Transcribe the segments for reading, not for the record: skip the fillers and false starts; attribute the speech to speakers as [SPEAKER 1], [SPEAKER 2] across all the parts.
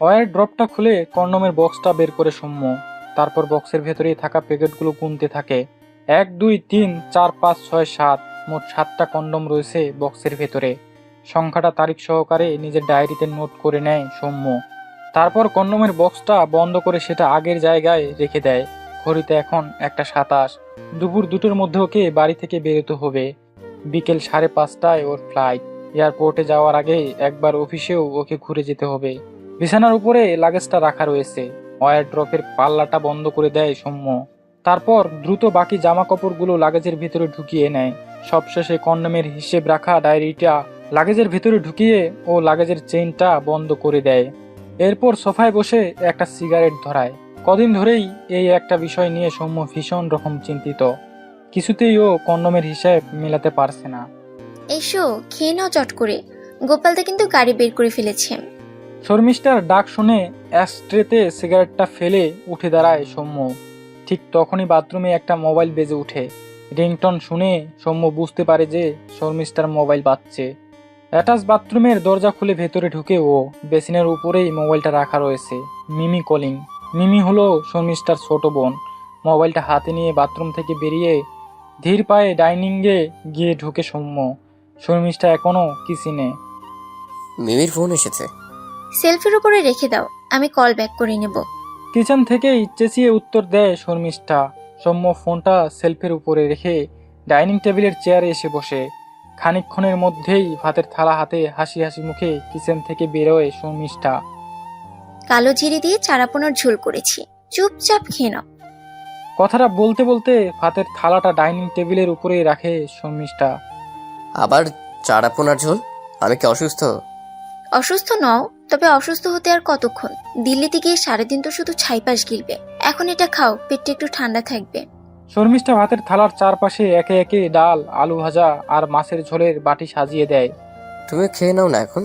[SPEAKER 1] Wire ড্রপটা খুলে কন্ডমের বক্সটা বের করে সৌম্য। তারপর বক্সের ভেতরেই থাকা প্যাকেটগুলো গুনতে থাকে। 1 2 3 4 5 6 7, মোট 7টা কন্ডম রয়েছে বক্সের ভেতরে। সংখ্যাটা তারিখ সহকারে নিজের ডায়েরিতে নোট করে নেয় সৌম্য। তারপর কন্ডমের বক্সটা বন্ধ করে সেটা আগের জায়গায় রেখে দেয়। ঘড়িতে এখন 1টা 27। দুপুর 2টোর মধ্যে ওকে বাড়ি থেকে বেরোতে হবে। বিকেল 5:30টায় ওর ফ্লাইট। এয়ারপোর্টে যাওয়ার আগে একবার অফিসেও ওকে ঘুরে যেতে হবে। বিছানার উপরে লাগেজটা রাখা রয়েছে। ওয়্যারড্রপের পাল্লাটা বন্ধ করে দেয় সৌম্য। তারপর দ্রুত বাকি জামা কাপড়গুলো লাগেজের ভিতরে ঢুকিয়ে নেয়। সবশেষে কন্ডমের হিসেব রাখা ডায়েরিটা লাগেজের ভিতরে ঢুকিয়ে ও লাগেজের চেইনটা বন্ধ করে দেয়। এরপর সোফায় বসে একটা সিগারেট ধরায়। কদিন ধরেই এই একটা বিষয় নিয়ে সৌম্য ভীষণ রকম চিন্তিত। কিছুতেই ও কন্ডমের হিসাব মেলাতে পারছে না।
[SPEAKER 2] এসো খেয়ে নাও চট করে, গোপালদা কিন্তু গাড়ি বের করে ফেলেছে।
[SPEAKER 1] শর্মিষ্ঠার ডাক শুনে অ্যাশট্রেতে সিগারেটটা ফেলে উঠে দাঁড়ায় সৌম্য। ঠিক তখনই বাথরুমে একটা মোবাইল বেজে ওঠে। রিংটন শুনে সৌম্য বুঝতে পারে যে শর্মিষ্ঠার মোবাইল বাজছে। অ্যাটাচ বাথরুমের দরজা খুলে ভেতরে ঢুকে ও বেসিনের উপরেই মোবাইলটা রাখা রয়েছে। মিমি কলিং। মিমি হলো শর্মিষ্ঠার ছোট বোন। মোবাইলটা হাতে নিয়ে বাথরুম থেকে বেরিয়ে ধীর পায়ে ডাইনিংয়ে গিয়ে ঢুকে সৌম্য। শর্মিষ্ঠা এখনো কিচেনে।
[SPEAKER 3] মিমির ফোন এসেছে।
[SPEAKER 2] সেলফির উপরে রেখে দাও, আমি কল ব্যাক করে নেব।
[SPEAKER 1] কিচেন থেকেই চেঁচিয়ে উত্তর দেয় শর্মিষ্ঠা। সৌম্য ফোনটা সেলফের উপরে রেখে ডাইনিং টেবিলের চেয়ারে এসে বসে। খানিকক্ষণের মধ্যেই ভাতের থালা হাতে হাসি হাসি মুখে কিচেন থেকে বেরোয় শর্মিষ্ঠা।
[SPEAKER 2] কালো জিরে দিয়ে চারাপোনার ঝোল করেছি, চুপচাপ খেয়ে নাও।
[SPEAKER 1] কথাটা বলতে বলতে ভাতের থালাটা ডাইনিং টেবিলের উপরেই রাখে শর্মিষ্ঠা।
[SPEAKER 3] আবার চারাপোনার ঝোল? আমি কি অসুস্থ?
[SPEAKER 2] অসুস্থ নও, তবে অসুস্থ হতে আর কতক্ষণ? দিল্লিতে গিয়ে সারাদিন তো শুধু ছাইপাশ গিলবে। এখন এটা খাও, পেটটা একটু ঠান্ডা থাকবে।
[SPEAKER 1] শর্মিষ্ঠা ভাতের থালার চারপাশে একে একে ডাল, আলু ভাজা আর মাছের ঝোলের বাটি সাজিয়ে দেয়।
[SPEAKER 3] তুমি খেয়ে নাও না এখন।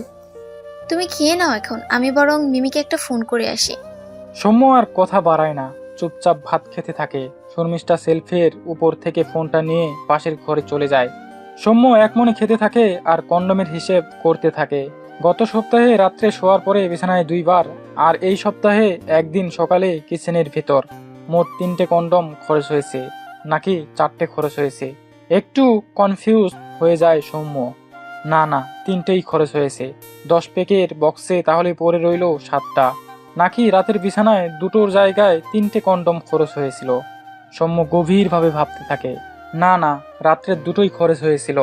[SPEAKER 2] তুমি খেয়ে নাও এখন, আমি বরং মিমিকে একটা ফোন করে আসি।
[SPEAKER 1] সৌম্য আর কথা বাড়ায় না, চুপচাপ ভাত খেতে থাকে। শর্মিষ্ঠা সেলফের উপর থেকে ফোনটা নিয়ে পাশের ঘরে চলে যায়। সৌম্য একমনে খেতে থাকে আর কন্ডমের হিসেব করতে থাকে। গত সপ্তাহে রাত্রে শোয়ার পরে বিছানায় 2বার, আর এই সপ্তাহে একদিন সকালে কিচেনের ভেতর। মোট 3টে কন্ডম খরচ হয়েছে, নাকি 4টে খরচ হয়েছে একটু কনফিউজ হয়ে যায় সৌম্য। না, 3টেই খরচ হয়েছে। 10 প্যাকের বক্সে তাহলে পড়ে রইল 7টা, নাকি রাতের বিছানায় 2টোর জায়গায় 3টে কন্ডম খরচ হয়েছিল। সৌম্য গভীরভাবে ভাবতে থাকে। না, রাত্রের 2টোই খরচ হয়েছিল।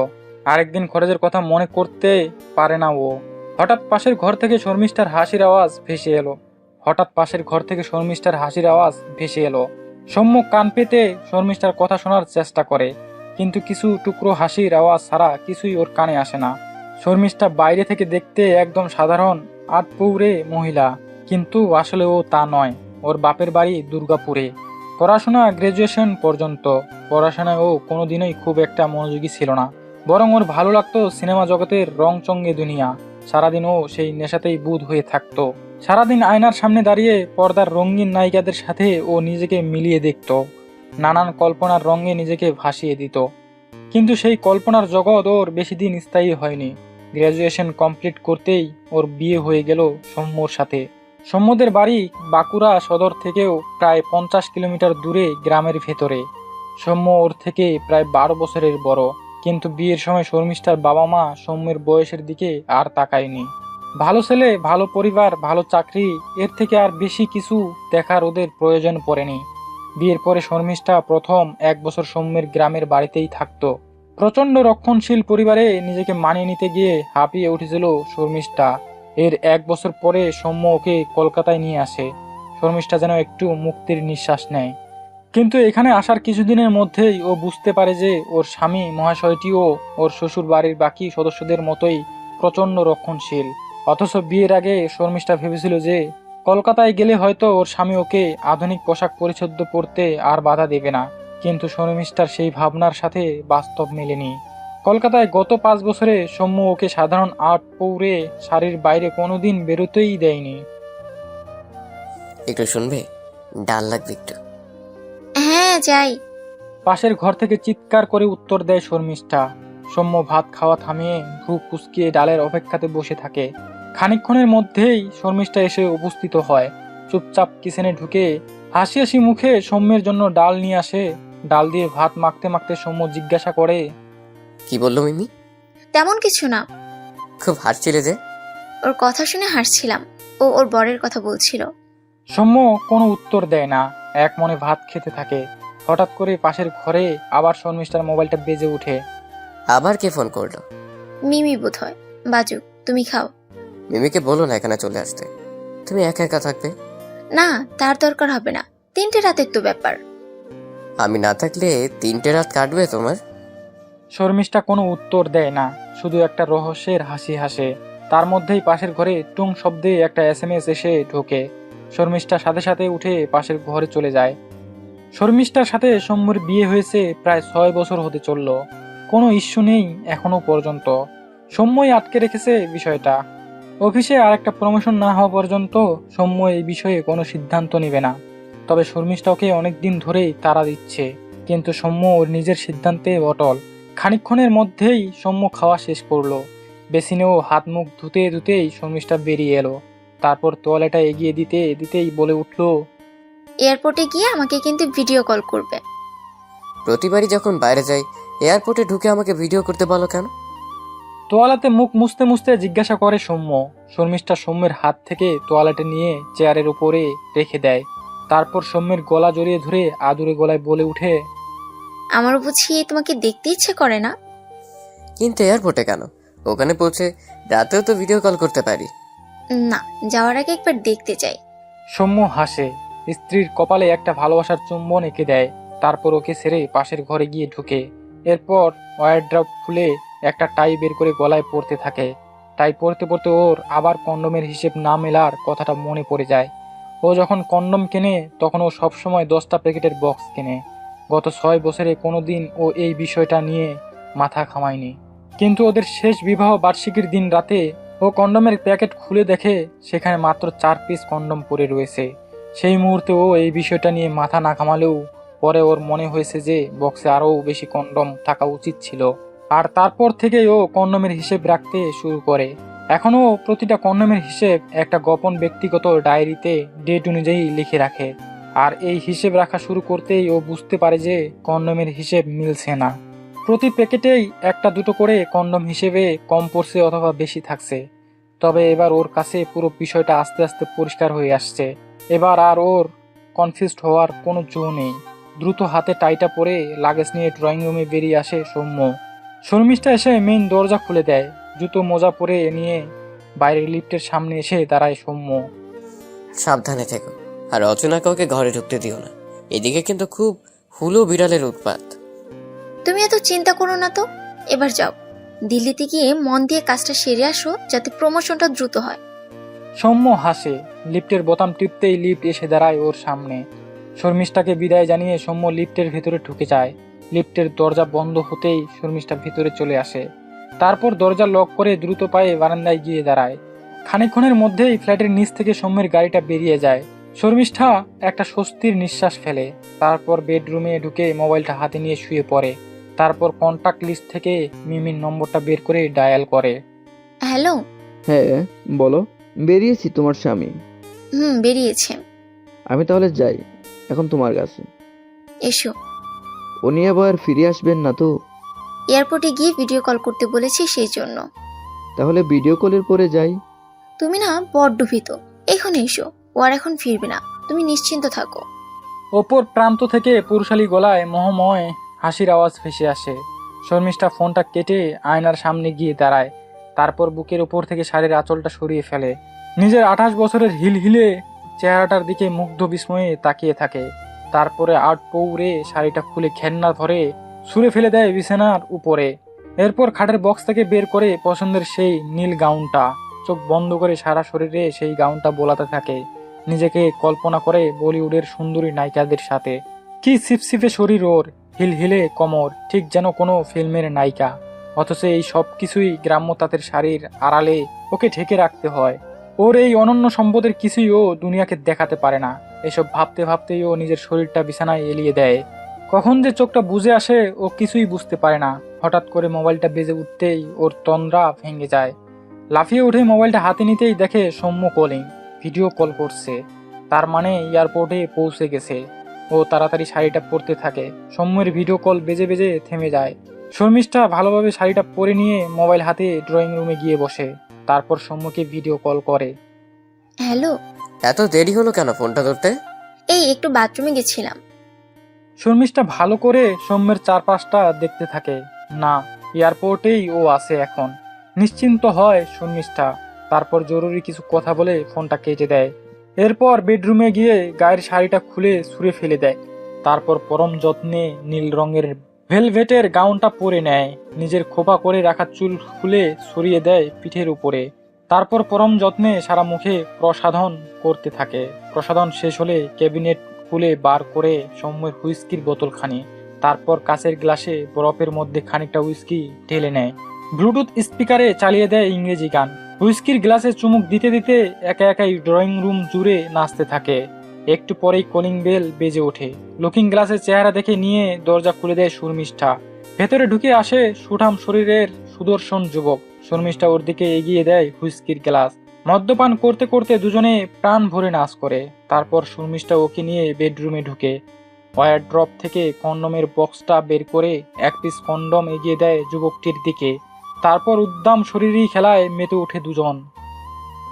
[SPEAKER 1] আরেকদিন খরচের কথা মনে করতে পারে না ও। হঠাৎ পাশের ঘর থেকে শর্মিষ্ঠার হাসির আওয়াজ ভেসে এলো। সৌম্য কান পেতে শর্মিষ্ঠার কথা শোনার চেষ্টা করে, কিন্তু কিছু টুকরো হাসির আওয়াজ ছাড়া কিছুই ওর কানে আসে না। শর্মিষ্ঠা বাইরে থেকে দেখতে একদম সাধারণ আটপৌরে মহিলা, কিন্তু আসলে ও তা নয়। ওর বাপের বাড়ি দুর্গাপুরে। পড়াশোনা গ্রাজুয়েশন পর্যন্ত। পড়াশোনায় ও কোনোদিনই খুব একটা মনোযোগী ছিল না, বরং ওর ভালো লাগতো সিনেমা জগতের রংচঙ্গে দুনিয়া। সারাদিন ও সেই নেশাতেই বুঁদ হয়ে থাকতো। সারাদিন আয়নার সামনে দাঁড়িয়ে পর্দার রঙিন নায়িকাদের সাথে ও নিজেকে মিলিয়ে দেখত। নানান কল্পনার রঙে নিজেকে ভাসিয়ে দিত। কিন্তু সেই কল্পনার জগৎ ওর বেশি দিন স্থায়ী হয়নি। গ্র্যাজুয়েশন কমপ্লিট করতেই ওর বিয়ে হয়ে গেল সৌম্যর সাথে। সৌম্যদের বাড়ি বাঁকুড়া সদর থেকেও প্রায় 50 কিলোমিটার দূরে গ্রামের ভেতরে। সৌম্য ওর থেকে প্রায় 12 বছরের বড়, কিন্তু বিয়ের সময় শর্মিষ্ঠার বাবা মা সৌম্যের বয়সের দিকে আর তাকায়নি। ভালো ছেলে, ভালো পরিবার, ভালো চাকরি, এর থেকে আর বেশি কিছু দেখার ওদের প্রয়োজন পড়েনি। বিয়ের পরে শর্মিষ্ঠা প্রথম 1 বছর সৌম্যের গ্রামের বাড়িতেই থাকতো। প্রচণ্ড রক্ষণশীল পরিবারে নিজেকে মানিয়ে নিতে গিয়ে হাঁপিয়ে উঠেছিল শর্মিষ্ঠা। এর 1 বছর পরে সৌম্য ওকে কলকাতায় নিয়ে আসে। শর্মিষ্ঠা যেন একটু মুক্তির নিঃশ্বাস নেয়। কিন্তু এখানে আসার কিছুদিনের মধ্যেই ও বুঝতে পারে যে ওর স্বামী মহাশয়টিও ওর শ্বশুর বাড়ির বাকি সদস্যদের মতোই প্রচণ্ড রক্ষণশীল। অথচ বিয়ের আগে শর্মিষ্ঠা ভেবেছিল যে কলকাতায় গেলে হয়তো ওর স্বামী ওকে আধুনিক পোশাক পরিচ্ছদ পরতে আর বাধা দেবে না। কিন্তু শর্মিষ্ঠার সেই ভাবনার সাথে বাস্তব মেলেনি। কলকাতায় গত 5 বছরে সৌম্য ওকে সাধারণ আট পৌরে শাড়ির বাইরে কোনোদিন বেরোতেই দেয়নি।
[SPEAKER 3] একটু শুনবে? ডাল লাগবে একটু।
[SPEAKER 2] হ্যাঁ যাই।
[SPEAKER 1] পাশের ঘর থেকে চিৎকার করে উত্তর দেয় শর্মিষ্ঠা। সৌম্য ভাত খাওয়া থামিয়ে ভ্রু কুঁচকিয়ে ডালের অপেক্ষাতে বসে থাকে। খানিকক্ষণের মধ্যেই শর্মিষ্ঠা এসে উপস্থিত হয়। চুপচাপ কিচেনে ঢুকে হাসি হাসি মুখে সৌম্যের জন্য ডাল নিয়ে আসে। ডাল দিয়ে ভাত মাখতে মাখতে সৌম্য জিজ্ঞাসা করে,
[SPEAKER 3] কি বললো মিমি?
[SPEAKER 2] তেমন কিছু না।
[SPEAKER 3] খুব হাসছিলে যে।
[SPEAKER 2] ওর কথা শুনে হাসছিলাম। ও ওর বরের কথা বলছিল।
[SPEAKER 1] সৌম্য কোনো উত্তর দেয় না, এক মনে ভাত খেতে থাকে। হঠাৎ করে পাশের ঘরে আবার শর্মিষ্ঠার মোবাইলটা বেজে ওঠে।
[SPEAKER 3] আবার কে ফোন করলো?
[SPEAKER 2] মিমি বোধ হয়। বাজু, তুমি খাও।
[SPEAKER 3] মিমিকে বলো না এখানে চলে আসতে। তুমি একা একা থাকবে।
[SPEAKER 2] না, তার দরকার হবে না। 3টে রাতের তো ব্যাপার।
[SPEAKER 3] আমি না থাকলে 3টে রাত কাটবে তোমার?
[SPEAKER 1] শর্মিষ্ঠা কোনো উত্তর দেয় না, শুধু একটা রহস্যের হাসি হাসে। তার মধ্যেই পাশের ঘরে টুং শব্দে একটা SMS এসে ঢোকে। শর্মিষ্ঠার সাথে সাথে উঠে পাশের ঘরে চলে যায়। শর্মিষ্ঠার সাথে সৌম্যর বিয়ে হয়েছে প্রায় 6 বছর হতে চলল। কোনো ইস্যু নেই এখনো পর্যন্ত। সৌম্যই আটকে রেখেছে বিষয়টা। অফিসে আর একটা প্রমোশন না হওয়া পর্যন্ত সৌম্য এই বিষয়ে কোনো সিদ্ধান্ত নেবে না। তবে শর্মিষ্ঠাকে অনেকদিন ধরেই তাড়া দিচ্ছে, কিন্তু সৌম্য ওর নিজের সিদ্ধান্তে অটল। খানিকক্ষণের মধ্যেই সৌম্য খাওয়া শেষ করলো। বেসিনেও হাত মুখ ধুতে ধুতেই শর্মিষ্ঠা বেরিয়ে এলো। তারপর তোয়ালেটা এগিয়ে দিতে দিতেই বলে উঠল,
[SPEAKER 2] এয়ারপোর্টে গিয়ে আমাকে কিন্তু ভিডিও কল করবে।
[SPEAKER 3] প্রতিবারই যখন বাইরে যাই এয়ারপোর্টে ঢুকে আমাকে ভিডিও করতে বলো কেন?
[SPEAKER 1] তোয়ালাতে মুখ মুছতে মুছতে জিজ্ঞাসা করে সৌম্য। শর্মিষ্ঠা সৌম্যের হাত থেকে তোয়ালাটা নিয়ে চেয়ারের উপরে রেখে দেয়। তারপর সৌম্যের গলা জড়িয়ে ধরে আদুরে গলায় বলে উঠে,
[SPEAKER 2] আমার বুঝি তোমাকে দেখতে ইচ্ছে করে না?
[SPEAKER 3] কিন্তু এয়ারপোর্টে কেন? ওখানে পৌঁছে রাতেও তো ভিডিও কল করতে পারি।
[SPEAKER 2] না, যাওয়ার আগে একবার দেখতে চাই।
[SPEAKER 1] সৌম্য হাসে। স্ত্রীর কপালে একটা ভালোবাসার চুম্বন এঁকে দেয়। তারপর ওকে ছেড়ে পাশের ঘরে গিয়ে ঢুকে। এরপর ওয়ারড্রপ খুলে একটা টাই বের করে গলায় পরতে থাকে। টাই পরতে পরতে ওর আবার কন্ডোমের হিসেব না মেলার কথাটা মনে পড়ে যায়। ও যখন কন্ডোম কেনে তখন ও সবসময় 10টা প্যাকেটের বক্স কেনে। গত 6 বছরে কোনোদিন ও এই বিষয়টা নিয়ে মাথা ঘামায়নি। কিন্তু ওদের শেষ বিবাহ বার্ষিকীর দিন রাতে ও কন্ডোমের প্যাকেট খুলে দেখে সেখানে মাত্র 4 পিস কন্ডোম পড়ে রয়েছে। সেই মুহূর্তে ও এই বিষয়টা নিয়ে মাথা না ঘামালেও পরে ওর মনে হয়েছে যে বক্সে আরও বেশি কন্ডোম থাকা উচিত ছিল। আর তারপর থেকেই ও কন্ডোমের হিসেব রাখতে শুরু করে। এখনও প্রতিটা কন্ডোমের হিসেব একটা গোপন ব্যক্তিগত ডায়েরিতে ডেট অনুযায়ী লিখে রাখে। আর এই হিসেব রাখা শুরু করতেই ও বুঝতে পারে যে কন্ডোমের হিসেব মিলছে না। প্রতি প্যাকেটেই একটা দুটো করে কন্ডোম হিসেবে কম পড়ছে অথবা বেশি থাকছে। তবে এবার ওর কাছে পুরো বিষয়টা আস্তে আস্তে পরিষ্কার হয়ে আসছে। এবার আর ওর কনফিউজড হওয়ার কোনো জো নেই। দ্রুত হাতে টাইটা পরে লাগেজ নিয়ে ড্রয়িং রুমে বেরিয়ে আসে সৌম্য। শর্মিষ্ঠা এসে মেইন দরজা খুলে দেয়। জুতো মোজা পরে নিয়ে বাইরের লিফটের সামনে এসে দাঁড়ায় সৌম্য।
[SPEAKER 3] সাবধানে থেকো, আর অচেনা কাউকে ঘরে ঢুকতে দিও না। এদিকে কিন্তু খুব হুলো বিড়ালের উৎপাত।
[SPEAKER 2] তুমি এত চিন্তা করো না তো। এবার যাও, দিল্লিতে গিয়ে মন দিয়ে কাজটা সেরে আসো, যাতে প্রমোশনটা দ্রুত হয়।
[SPEAKER 1] সৌম্য হাসে। লিফটের বোতাম টিপতেই লিফট এসে দাঁড়ায় ওর সামনে। শর্মিষ্ঠাকে বিদায় জানিয়ে সৌম্য লিফটের ভেতরে ঢুকে যায়। লিফটের দরজা বন্ধ হতেই শর্মিষ্ঠা ভিতরে চলে আসে। তারপর দরজা লক করে দ্রুত পায়ে বারান্দায় গিয়ে দাঁড়ায়। খানিকক্ষণের মধ্যেই ফ্ল্যাটের নিচ থেকে সৌম্যের গাড়িটা বেরিয়ে যায়। শর্মিষ্ঠা একটা স্বস্তির নিঃশ্বাস ফেলে। তারপর বেডরুমে ঢুকে মোবাইলটা হাতে নিয়ে শুয়ে পড়ে। তারপর কন্টাক্ট লিস্ট থেকে মিমির নম্বরটা বের করে ডায়াল করে।
[SPEAKER 2] হ্যালো।
[SPEAKER 4] হ্যাঁ বলো। বেরিয়েছি তোমার স্বামী।
[SPEAKER 2] বেরিয়েছে।
[SPEAKER 4] আমি তাহলে যাই এখন তোমার কাছে।
[SPEAKER 2] এসো।
[SPEAKER 4] উনি আবার ফিরে আসবেন না তো?
[SPEAKER 2] এয়ারপোর্টে গিয়ে ভিডিও কল করতে বলেছি, সেই জন্য।
[SPEAKER 4] তাহলে ভিডিও কলের পরে যাই।
[SPEAKER 2] তুমি না বড্ড ভীত। এখন এসো, ও আর এখন ফিরবে না। তুমি নিশ্চিন্ত থাকো।
[SPEAKER 1] ওপর প্রান্ত থেকে পুরুষালী গলায় মোহময় হাসির আওয়াজ ভেসে আসে। শর্মিষ্ঠা ফোনটা কেটে আয়নার সামনে গিয়ে দাঁড়ায়। তারপর বুকের উপর থেকে শাড়ির আঁচলটা সরিয়ে ফেলে। নিজের 28 বছরের হিলহিলে চেহারাটার দিকে মুগ্ধ বিস্ময়ে তাকিয়ে থাকে। তারপরে আট পৌরে শাড়িটা খুলে ঘেন্না ধরে ছুঁড়ে ফেলে দেয় বিছানার উপরে। এরপর খাটের বক্স থেকে বের করে পছন্দের সেই নীল গাউনটা চোখ বন্ধ করে সারা শরীরে সেই গাউনটা বোলাতে থাকে। নিজেকে কল্পনা করে বলিউডের সুন্দরী নায়িকাদের সাথে। কি সিপসিপে শরীর ওর, হিলহিলে কোমর, ঠিক যেন কোনো ফিল্মের নায়িকা। অথচ এই সব কিছুই গ্রাম্য তাঁতের শাড়ির আড়ালে ওকে ঢেকে রাখতে হয়। ওর এই অনন্য সম্পদের কিছুই ও দুনিয়াকে দেখাতে পারে না। এসব ভাবতে ভাবতেই ও নিজের শরীরটা বিছানায় এলিয়ে দেয়। কখন যে চোখটা বুজে আসে ও কিছুই বুঝতে পারে না। হঠাৎ করে মোবাইলটা বেজে উঠতেই ওর তন্দ্রা ভেঙে যায়। লাফিয়ে উঠে মোবাইলটা হাতে নিতেই দেখে সৌম্য কলিং, ভিডিও কল করছে। তার মানে এয়ারপোর্টে পৌঁছে গেছে। ও তাড়াতাড়ি শাড়িটা পরতে থাকে। সৌম্যের ভিডিও কল বেজে বেজে থেমে যায়। শর্মিষ্ঠা ভালোভাবে শাড়িটা পরে নিয়ে মোবাইল হাতে ড্রয়িং রুমে গিয়ে বসে। তারপর সৌম্যকে ভিডিও কল করে।
[SPEAKER 2] হ্যালো।
[SPEAKER 3] এত দেরি হলো কেন ফোনটা ধরতে?
[SPEAKER 2] এই একটু বাথরুমে গেছিলাম।
[SPEAKER 1] শর্মিষ্ঠা ভালো করে সৌম্যের চারপাশটা দেখতে থাকে। না, এয়ারপোর্টেই ও আছে এখন। নিশ্চিন্ত হয় শর্মিষ্ঠা। তারপর জরুরি কিছু কথা বলে ফোনটা কেটে দেয়। এরপর বেডরুমে গিয়ে গায়ের শাড়িটা খুলে ছুঁড়ে ফেলে দেয়। তারপর পরম যত্নে নীল রঙের ভেলভেটের গাউনটা পরে নেয়। নিজের খোপা করে রাখা চুল খুলে সরিয়ে দেয় পিঠের উপরে। তারপর পরম যত্নে সারা মুখে প্রসাধন করতে থাকে। প্রসাধন শেষ হলে ক্যাবিনেট খুলে বার করে সৌম্যের হুইস্কির বোতলখানি। তারপর কাচের গ্লাসে বরফের মধ্যে খানিকটা হুইস্কি ঢেলে নেয়। ব্লুটুথ স্পিকারে চালিয়ে দেয় ইংরেজি গান। হুইস্কির গ্লাসে চুমুক দিতে দিতে একা একাই ড্রয়িং রুম জুড়ে নাচতে থাকে। একটু পরেই কলিং বেল বেজে ওঠে। লুকিং গ্লাসের চেহারা দেখে নিয়ে দরজা খুলে দেয় শর্মিষ্ঠা। ভেতরে ঢুকে আসে সুঠাম শরীরের সুদর্শন যুবক। শর্মিষ্ঠা ওর দিকে এগিয়ে দেয় হুইস্কির গ্লাস। মদ্যপান করতে করতে দুজনে প্রাণ ভরে নাচ করে। তারপর শর্মিষ্ঠা ওকে নিয়ে বেডরুমে ঢুকে ওয়ার ড্রপ থেকে কন্ডমের বক্সটা বের করে এক পিস কন্ডম এগিয়ে দেয় যুবকটির দিকে। তারপর উদ্দাম শরীরী খেলায় মেতে ওঠে দুজন।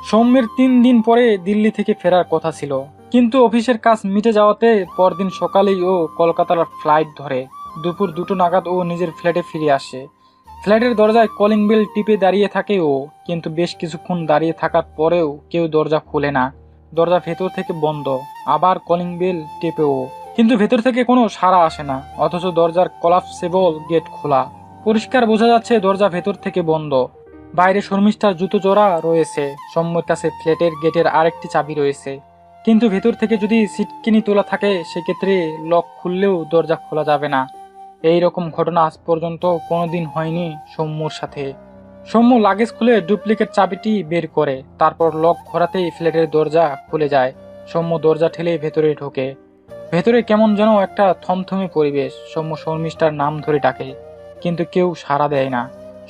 [SPEAKER 1] সৌম্যের 3 দিন পরে দিল্লি থেকে ফেরার কথা ছিল, কিন্তু অফিসের কাজ মিটে যাওয়াতে পরদিন সকালেই ও কলকাতার ফ্লাইট ধরে। দুপুর 2টো নাগাদ ও নিজের ফ্ল্যাটে ফিরে আসে। ফ্ল্যাটের দরজায় কলিং বেল টিপে দাঁড়িয়ে থাকে ও, কিন্তু বেশ কিছুক্ষণ দাঁড়িয়ে থাকার পরেও কেউ দরজা খোলে না। দরজা ভেতর থেকে বন্ধ। আবার কলিং বেল টেপে ও, কিন্তু ভেতর থেকে কোনো সাড়া আসে না। অথচ দরজার কলাপসেবল গেট খোলা। পরিষ্কার বোঝা যাচ্ছে দরজা ভেতর থেকে বন্ধ। বাইরে শর্মিষ্ঠার জুতো জোড়া রয়েছে। সৌম্যের কাছে ফ্ল্যাটের গেটের আরেকটি চাবি রয়েছে, কিন্তু ভেতর থেকে যদি সিটকিনি তোলা থাকে সেক্ষেত্রে লক খুললেও দরজা খোলা যাবে না। এই রকম ঘটনা আজ পর্যন্ত কোনোদিন হয়নি সৌম্যর সাথে। সৌম্য লাগেজ খুলে ডুপ্লিকেট চাবিটি বের করে। তারপর লক ঘোরাতেই ফ্ল্যাটের দরজা খুলে যায়। সৌম্য দরজা ঠেলে ভেতরে ঢোকে। ভেতরে কেমন যেন একটা থমথমে পরিবেশ। সৌম্য শর্মিষ্ঠার নাম ধরে ডাকে, কিন্তু কেউ সাড়া দেয় না।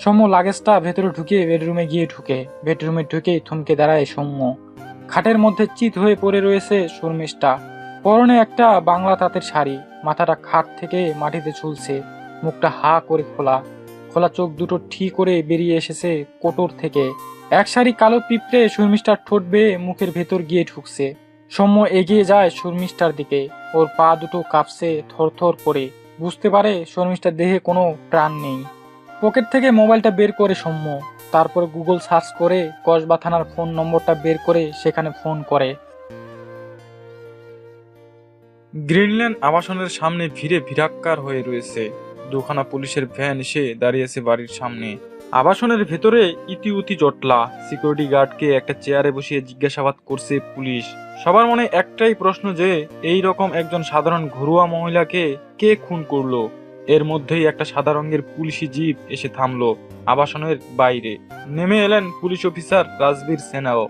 [SPEAKER 1] সৌম্য লাগেজটা ভেতরে ঢুকে বেডরুমে গিয়ে ঢুকে। বেডরুমে ঢুকেই থমকে দাঁড়ায় সৌম্য। খাটের মধ্যে চিত হয়ে পড়ে রয়েছে শর্মিষ্ঠা। পরনে একটা বাংলা তাঁতের শাড়ি। মাথাটা খাট থেকে মাটিতে ঝুলছে। মুখটা হা করে খোলা। খোলা চোখ দুটো ঠিক করে বেরিয়ে এসেছে কোটর থেকে। এক সারি কালো পিঁপড়ে শর্মিষ্ঠার ঠোঁট বেয়ে মুখের ভেতর গিয়ে ঢুকছে। সৌম্য এগিয়ে যায় শর্মিষ্ঠার দিকে। ওর পা দুটো কাঁপছে থরথর করে। বুঝতে পারে শর্মিষ্ঠার দেহে কোনো প্রাণ নেই। পকেট থেকে মোবাইলটা বের করে সৌম্য। তারপর গুগল সার্চ করে কসবা থানার ফোন নম্বরটা বের করে সেখানে ফোন করে।
[SPEAKER 5] গ্রিনল্যান্ড আবাসনের সামনে ভিড়ে ভিড়াক্কার হয়ে রয়েছে। দুখানা পুলিশের ভ্যান এসে দাঁড়িয়েছে বাড়ির সামনে। আবাসনের ভেতরে ইতিউতি জটলা। সিকিউরিটি গার্ডকে একটা চেয়ারে বসিয়ে জিজ্ঞাসাবাদ করছে পুলিশ। সবার মনে একটাই প্রশ্ন যে এই রকম একজন সাধারণ ঘরোয়া মহিলাকে কে খুন করলো। এর মধ্যেই একটা সাদা রঙের পুলিশি জিপ এসে থামলো আবাসনের বাইরে। নেমে এলেন পুলিশ অফিসার রাজবীর সেনাও।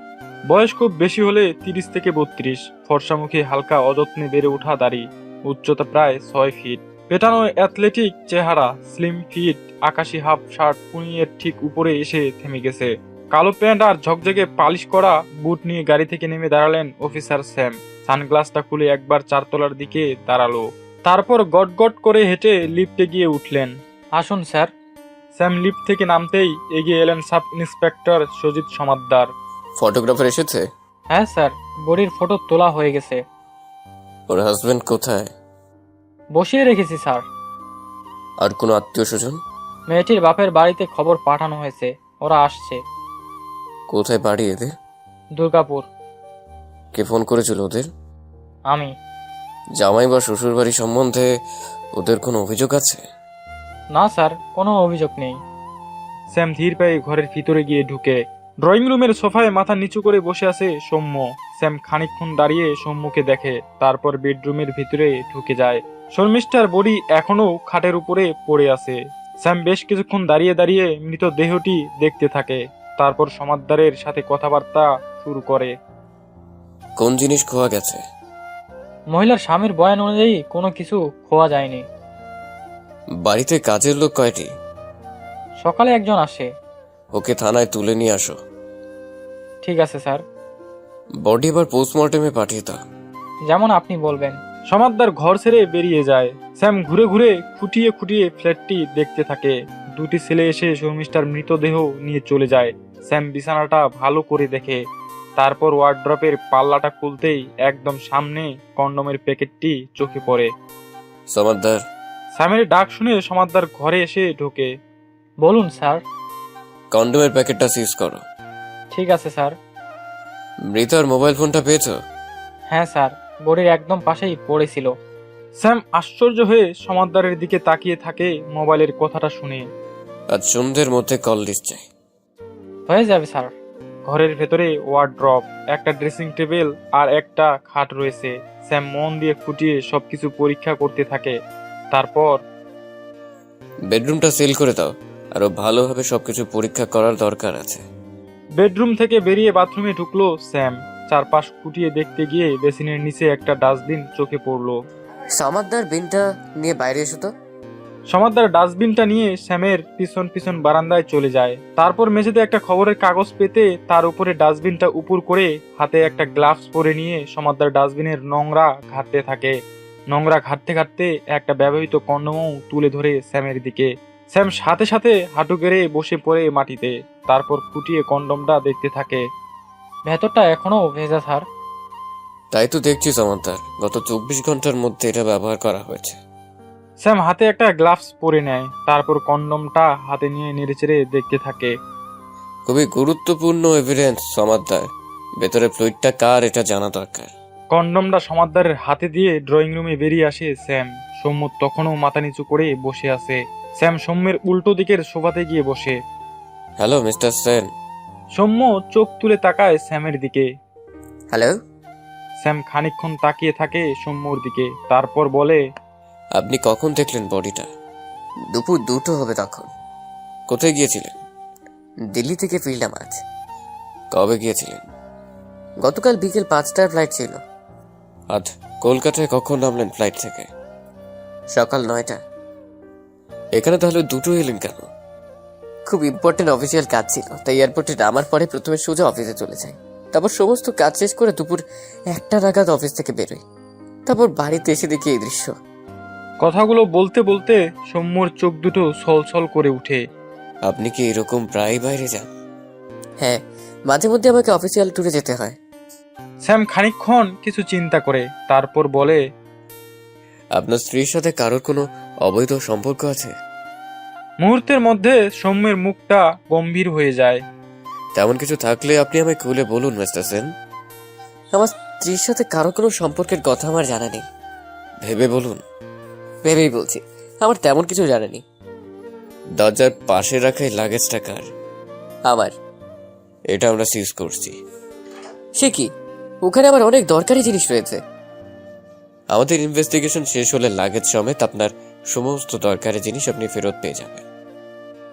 [SPEAKER 5] বয়স খুব বেশি হলে 30 থেকে 32। ফর্সা মুখে হালকা অযত্নে বেড়ে ওঠা দাড়ি। উচ্চতা প্রায় 6 ফিট। পেটানো অ্যাথলেটিক চেহারা। স্লিম ফিট আকাশি হাফ শার্ট পুনিয়ের ঠিক উপরে এসে থেমে গেছে। কালো প্যান্ট আর ঝকঝকে পালিশ করা বুট নিয়ে গাড়ি থেকে নেমে দাঁড়ালেন অফিসার স্যাম। সানগ্লাসটা খুলে একবার 4 তলার দিকে দাঁড়ালো। তারপর গট গট করে হেঁটে লিফটে গিয়ে উঠলেন।
[SPEAKER 1] আসুন স্যার।
[SPEAKER 5] স্যাম লিফট থেকে নামতেই এগিয়ে এলেন sub inspector Sajid Samaddar.
[SPEAKER 3] Photographer এসেছে?
[SPEAKER 1] হ্যাঁ স্যার, বডির ফটো তোলা হয়ে গেছে।
[SPEAKER 3] ওর হাজবেন্ড কোথায়?
[SPEAKER 1] বসিয়ে রেখেছি স্যার।
[SPEAKER 3] আর কোনো আত্মীয় স্বজন?
[SPEAKER 1] মেয়েটির বাপের বাড়িতে খবর পাঠানো হয়েছে, ওরা আসছে।
[SPEAKER 3] কোথায় বাড়ি এদের?
[SPEAKER 1] দুর্গাপুর।
[SPEAKER 3] কে ফোন করেছিল ওদের?
[SPEAKER 1] আমি।
[SPEAKER 3] জামাই বা শ্বশুর বাড়ি সম্বন্ধে ওদের কোনো অভিযোগ আছে?
[SPEAKER 1] না স্যার, কোনো অভিযোগ নেই।
[SPEAKER 5] স্যাম ধীর পায়ে ঘরের ভিতরে গিয়ে ঢুকে। ড্রয়িং রুমের সোফায় মাথা নিচু করে বসে আছে সৌম্য। স্যাম খানিকক্ষণ দাঁড়িয়ে সৌম্যকে দেখে, তারপর বেডরুমের ভিতরে ঢুকে যায়। শর্মিষ্ঠার বডি এখনো খাটের উপরে পড়ে আছে। স্যাম বেশ কিছুক্ষণ দাঁড়িয়ে দাঁড়িয়ে মৃতদেহটি দেখতে থাকে। তারপর সমাদ্দারের সাথে কথাবার্তা শুরু করে।
[SPEAKER 3] কোন জিনিস খোয়া গেছে?
[SPEAKER 1] মহিলার স্বামীর বয়ান অনুযায়ী কোনো কিছু খোয়া যায়নি।
[SPEAKER 3] বাড়িতে কাজের লোক কয়টি?
[SPEAKER 1] সকালে একজন আসে।
[SPEAKER 3] ওকে থানায় তুলে নিয়ে আসো।
[SPEAKER 1] ঠিক আছে স্যার,
[SPEAKER 3] বডি এবার পোস্টমর্টেমে পাঠিয়ে দাও।
[SPEAKER 1] যেমন আপনি বলবেন।
[SPEAKER 5] সমাদ্দার ঘর ছেড়ে বেরিয়ে যায়। স্যাম ঘুরে ঘুরে খুঁটিয়ে খুঁটিয়ে ফ্ল্যাটটি দেখতে থাকে। দুটি ছেলে এসে শর্মিষ্ঠার মৃতদেহ নিয়ে চলে যায়। স্যাম বিছানাটা ভালো করে দেখে, তারপর ওয়ার্ড্রপের পাল্লাটা খুলতেই একদম সামনে কন্ডমের প্যাকেটটি চোখে পড়ে।
[SPEAKER 3] সমাদ্দার,
[SPEAKER 5] স্যামের ডাক শুনে সমাদ্দার ঘরে এসে ঢোকে।
[SPEAKER 1] বলুন স্যার।
[SPEAKER 3] কন্ডোমের প্যাকেটটা সিজ করো।
[SPEAKER 1] ঠিক আছে স্যার।
[SPEAKER 3] মৃতার মোবাইল ফোনটা পেয়েছো?
[SPEAKER 1] হ্যাঁ স্যার, বোর্ডের একদম পাশেই পড়েছিল।
[SPEAKER 5] স্যাম আশ্চর্য হয়ে সমাদ্দারের দিকে তাকিয়ে থাকে মোবাইলের কথাটা শুনে।
[SPEAKER 3] আজ সন্ধ্যের মধ্যে কল লিস্ট চাই।
[SPEAKER 1] হয়ে যাবে স্যার।
[SPEAKER 5] ঘরের ভেতরে ওয়ার্ড্রপ, একটা ড্রেসিং টেবিল আর একটা খাট রয়েছে। স্যাম মন দিয়ে খুঁটিয়ে সবকিছু পরীক্ষা করতে থাকে। তারপর
[SPEAKER 3] বেডরুমটা সিল করে দাও, আরো ভালোভাবে সবকিছু পরীক্ষা করার দরকার আছে।
[SPEAKER 5] বেডরুম থেকে বেরিয়ে বাথরুমে ঢুকলো স্যাম। চারপাশ খুঁটিয়ে দেখতে গিয়ে বেসিনের নিচে একটা ডাস্টবিন চোখে পড়লো।
[SPEAKER 3] সমাদ্দার বিনটা নিয়ে বাইরে এসো তো।
[SPEAKER 5] সমাদ্দার ডাস্টবিনটা নিয়ে স্যামের পিছন পিছন বারান্দায় চলে যায়। তারপর মেঝেতে একটা খবরের কাগজ পেতে তার উপরে ডাস্টবিনটা উপর করে হাতে একটা গ্লাভস পরে নিয়ে সমাদ্দার ডাস্টবিনের নোংরা ঘাঁটতে থাকে। নোংরা ঘাঁটতে ঘাঁটতে একটা ব্যবহৃত কন্ডমও তুলে ধরে স্যামের দিকে। স্যাম সাথে সাথে হাঁটু গেড়ে বসে পড়ে মাটিতে। তারপর খুঁটিয়ে কন্ডমটা দেখতে থাকে।
[SPEAKER 1] ভেতরটা এখনো ভেজা স্যার।
[SPEAKER 3] তাই তো দেখছি সমাদ্দার, গত 24 ঘন্টার মধ্যে এটা ব্যবহার করা হয়েছে।
[SPEAKER 5] স্যাম হাতে একটা গ্লাভস পরে নেয়। তারপর কন্ডমটা হাতে নিয়ে নেড়েচেড়ে দেখতে থাকে।
[SPEAKER 3] খুবই গুরুত্বপূর্ণ এভিডেন্স সমাদ্দার। ভেতরে ফ্লুইডটা কার এটা জানা দরকার।
[SPEAKER 5] কন্ডমটা সমাদ্দারের হাতে দিয়ে ড্রয়িং রুমে বেরিয়ে আসে স্যাম। সৌম্য তখনও মাথা নিচু করে বসে আছে। স্যাম সৌম্যের উল্টো দিকের সোফাতে গিয়ে বসে।
[SPEAKER 3] Hello mister Sen.
[SPEAKER 5] সৌম্য চোখ তুলে তাকায় স্যামের দিকে।
[SPEAKER 3] হ্যালো।
[SPEAKER 5] স্যাম খানিকক্ষণ তাকিয়ে থাকে সৌম্যর দিকে, তারপর বলে,
[SPEAKER 3] আপনি কখন দেখলেন বডিটা? দুপুর 2টো হবে তখন। কোথায় গিয়েছিলেন? দিল্লি থেকে ফিরলাম আজ। কবে গিয়েছিলেন? গতকাল বিকেল 5টার ফ্লাইট ছিল। আজ কলকাতায় কখন নামলেন ফ্লাইট থেকে? সকাল 9টা। এখানে তাহলে 2টো এলেন কেন? খুব ইম্পর্টেন্ট অফিসিয়াল কাজ ছিল, তাই এয়ারপোর্টে নামার পরে প্রথমে সোজা অফিসে চলে যাই। তারপর সমস্ত কাজ শেষ করে দুপুর 1টা নাগাদ অফিস থেকে বেরোই। তারপর বাড়িতে এসে দেখি এই দৃশ্য।
[SPEAKER 5] কথাগুলো বলতে বলতে সৌম্যর চোখ দুটো ছলছল করে উঠে।
[SPEAKER 3] আপনি কি এরকম প্রায় বাইরে যান? হ্যাঁ, মাঝে মধ্যে আমাকে অফিসিয়াল ট্যুরে যেতে হয়।
[SPEAKER 5] স্যাম খানিকক্ষণ কিছু চিন্তা করে, তারপর বলে,
[SPEAKER 3] আপনার স্ত্রীর সাথে কারোর কোনো অবৈধ সম্পর্ক আছে?
[SPEAKER 5] মুহূর্তের মধ্যে সৌম্যের মুখটা গম্ভীর হয়ে যায়।
[SPEAKER 3] তেমন কিছু থাকলে আপনি আমায় খুলে বলুন মিস্টার সেন। আমার স্ত্রীর সাথে কারো কোনো সম্পর্কের কথা আমার জানা নেই। ভেবে বলুন। ভেবেই বলছি, আমার তেমন কিছু জানা নেই। দরজার পাশে রাখা এই লাগেজটা কার? আমার। এটা আমরা সিজ করছি। সে কি? ওখানে আমার অনেক দরকারি জিনিস রয়েছে। আমাদের ইনভেস্টিগেশন শেষ হলে লাগেজ সমেত আপনার সমস্ত দরকারি জিনিস আপনি ফেরত পেয়ে যাবেন।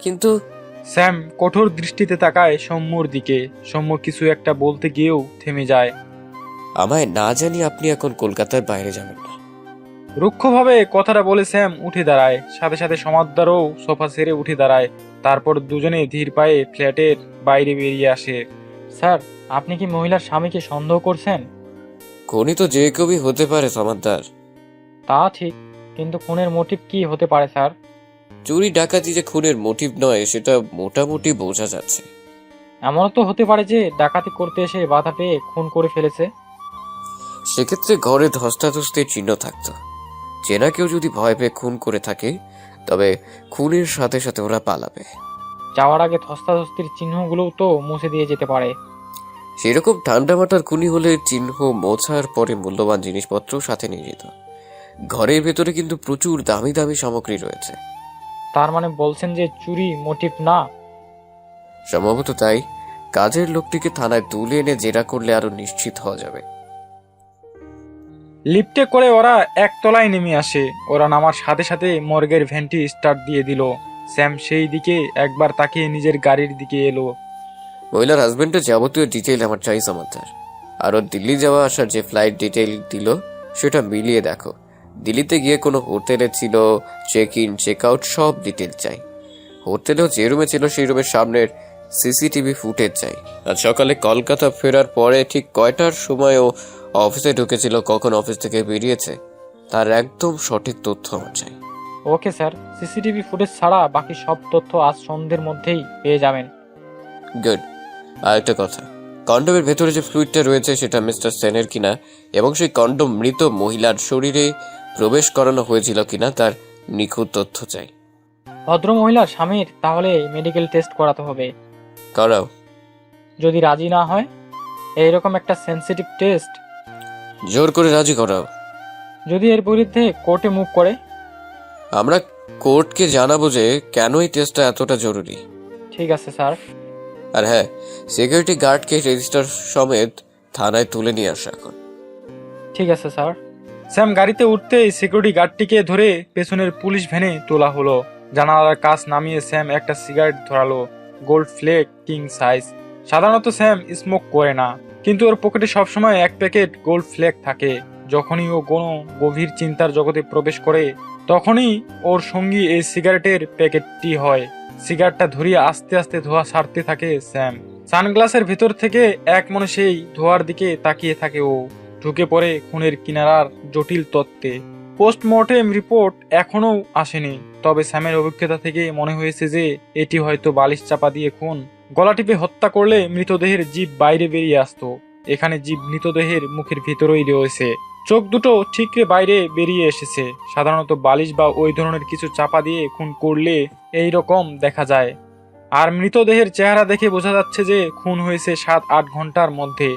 [SPEAKER 3] কিন্তু
[SPEAKER 5] স্যাম কঠোর দৃষ্টিতে তাকায় সৌম্যর দিকে। সৌম্য কিছু একটা বলতে গিয়েও থেমে যায়।
[SPEAKER 3] আমায় না জানি আপনি এখন কলকাতার বাইরে যাবেন না।
[SPEAKER 5] রুক্ষভাবে কথাটা বলে স্যাম উঠে দাঁড়ায়। সাথে সাথে সমাদ্দারও সোফা ছেড়ে উঠে দাঁড়ায়। তারপর দুজনে ধীর পায়ে ফ্ল্যাটের বাইরে বেরিয়ে আসে।
[SPEAKER 1] স্যার, আপনি কি মহিলার স্বামীকে সন্দেহ করছেন?
[SPEAKER 3] খুনি তো যে কেউই হতে পারে সমাদ্দার।
[SPEAKER 1] তা ঠিক, কিন্তু খুনের মোটিভ কি হতে পারে স্যার?
[SPEAKER 3] চুরি ডাকাতি যে খুনের মোটিভ নয় সেটা মোটামুটি বোঝা যাচ্ছে।
[SPEAKER 1] এমনও তো হতে পারে যে ডাকাতি করতে এসে বাধা পেয়ে খুন করে ফেলেছে।
[SPEAKER 3] সেক্ষেত্রে ঘরে ধস্তাধস্তির চিহ্ন থাকতো। চেনা কেউ যদি ভয় পেয়ে খুন করে থাকে, তবে খুনের সাথে সাথে ওরা পালাবে।
[SPEAKER 1] যাওয়ার আগে ধস্তাধস্তির চিহ্নগুলোও তো মুছে দিয়ে যেতে পারে।
[SPEAKER 3] সেরকম ঠান্ডা মাথার খুনি হলে চিহ্ন মোছার পরে মূল্যবান জিনিসপত্র সাথে নিয়ে যেত। ঘরের ভেতরে কিন্তু প্রচুর দামি দামি সামগ্রী রয়েছে।
[SPEAKER 1] তার মানে বলছেন যে চুরি মোটিভ না?
[SPEAKER 3] সম্ভবত তাই। কাজের লোকটিকে থানায় তুলে এনে জেরা করলে আরো নিশ্চিত হওয়া যাবে।
[SPEAKER 5] লিফটে করে ওরা একতলায় নেমে আসে। ওরা নামার সাথে সাথে মর্গের ভ্যানটি স্টার্ট দিয়ে দিল। স্যাম সেই দিকে একবার তাকিয়ে নিজের গাড়ির দিকে এলো।
[SPEAKER 3] মহিলার হাজবেন্ডের যাবতীয় ডিটেইল আমার চাই সমাচার। আরো দিল্লি যাওয়া আসার যে ফ্লাইট ডিটেইল দিল সেটা মিলিয়ে দেখো। দিল্লিতে গিয়ে কোনো হোটেলে ছিল, চেক ইন চেক আউট সব ডিটেইল চাই। হোটেলেও যে রুমে ছিল সেই রুমের সামনের সিসিটিভি ফুটেজ চাই। আজ সকালে কলকাতা ফেরার পরে ঠিক কয়টার সময় ও অফিসে ঢুকেছিল, কখন অফিস থেকে বেরিয়েছে, তার একদম সঠিক তথ্য আমার চাই।
[SPEAKER 1] ওকে স্যার, সিসিটিভি ফুটেজ ছাড়া বাকি সব তথ্য আজ সন্ধ্যের মধ্যেই পেয়ে যাবেন।
[SPEAKER 3] গুড। আর একটা কথা, কন্ডোমের ভেতরে যে ফ্লুইডটা রয়েছে সেটা মিস্টার সেনের কিনা এবং সেই কন্ডোম মৃত মহিলার শরীরে প্রবেশ করানো হয়েছিল কিনা তার নিখুঁত তথ্য চাই।
[SPEAKER 1] ভদ্রমহিলার স্বামীর তাহলে মেডিকেল টেস্ট করাতে হবে।
[SPEAKER 3] করাও।
[SPEAKER 1] যদি রাজি না হয়, এইরকম একটা সেনসিটিভ টেস্ট
[SPEAKER 3] জোর করে রাজি করাও।
[SPEAKER 1] যদি এর বিরুদ্ধে কোর্টে মুভ করে?
[SPEAKER 3] আমরা কোর্টকে জানাবো যে কেন এই টেস্টটা এতটা জরুরি।
[SPEAKER 1] ঠিক আছে স্যার।
[SPEAKER 3] আর হ্যাঁ, সিকিউরিটি গার্ডকে রেজিস্টার সমেত থানায় তুলে নিয়ে আসা এখন।
[SPEAKER 1] ঠিক আছে স্যার। স্যাম গাড়িতে উঠতেই সিকিউরিটি গার্ডটিকে ধরে পেছনের পুলিশ ভ্যানে তোলা হলো। জানালার কাছ নামিয়ে স্যাম একটা সিগারেট ধরালো, গোল্ড ফ্লেক কিং সাইজ। সাধারণত স্যাম স্মোক করে না, কিন্তু ওর পকেটে সবসময় এক প্যাকেট গোল্ড ফ্লেক থাকে। যখনই ও কোনো গভীর চিন্তার জগতে প্রবেশ করে, তখনই ওর সঙ্গী এই সিগারেটের প্যাকেটটি হয়। সিগারেটটা ধরিয়ে আস্তে আস্তে ধোঁয়া ছাড়তে থাকে স্যাম। সানগ্লাসের ভেতর থেকে এক মনে সেই ধোঁয়ার দিকে তাকিয়ে থাকে ও। ঢুকে পড়ে খুনের কিনারার জটিল তত্ত্বে। পোস্টমর্টেম রিপোর্ট এখনো আসেনি, তবে স্যামের অভিজ্ঞতা থেকে মনে হয়েছে যে এটি হয়তো বালিশ চাপা দিয়ে খুন। গলা টিপে হত্যা করলে মৃতদেহের জিভ বাইরে বেরিয়ে আসতো। এখানে জিভ মৃতদেহের মুখের ভিতরেই রয়েছে, চোখ দুটো ঠিকরে বাইরে বেরিয়ে এসেছে। সাধারণত বালিশ বা ওই ধরনের কিছু চাপা দিয়ে খুন করলে এই রকম দেখা যায়। আর মৃতদেহের চেহারা দেখে বোঝা যাচ্ছে যে খুন হয়েছে 7-8 ঘন্টার মধ্যে।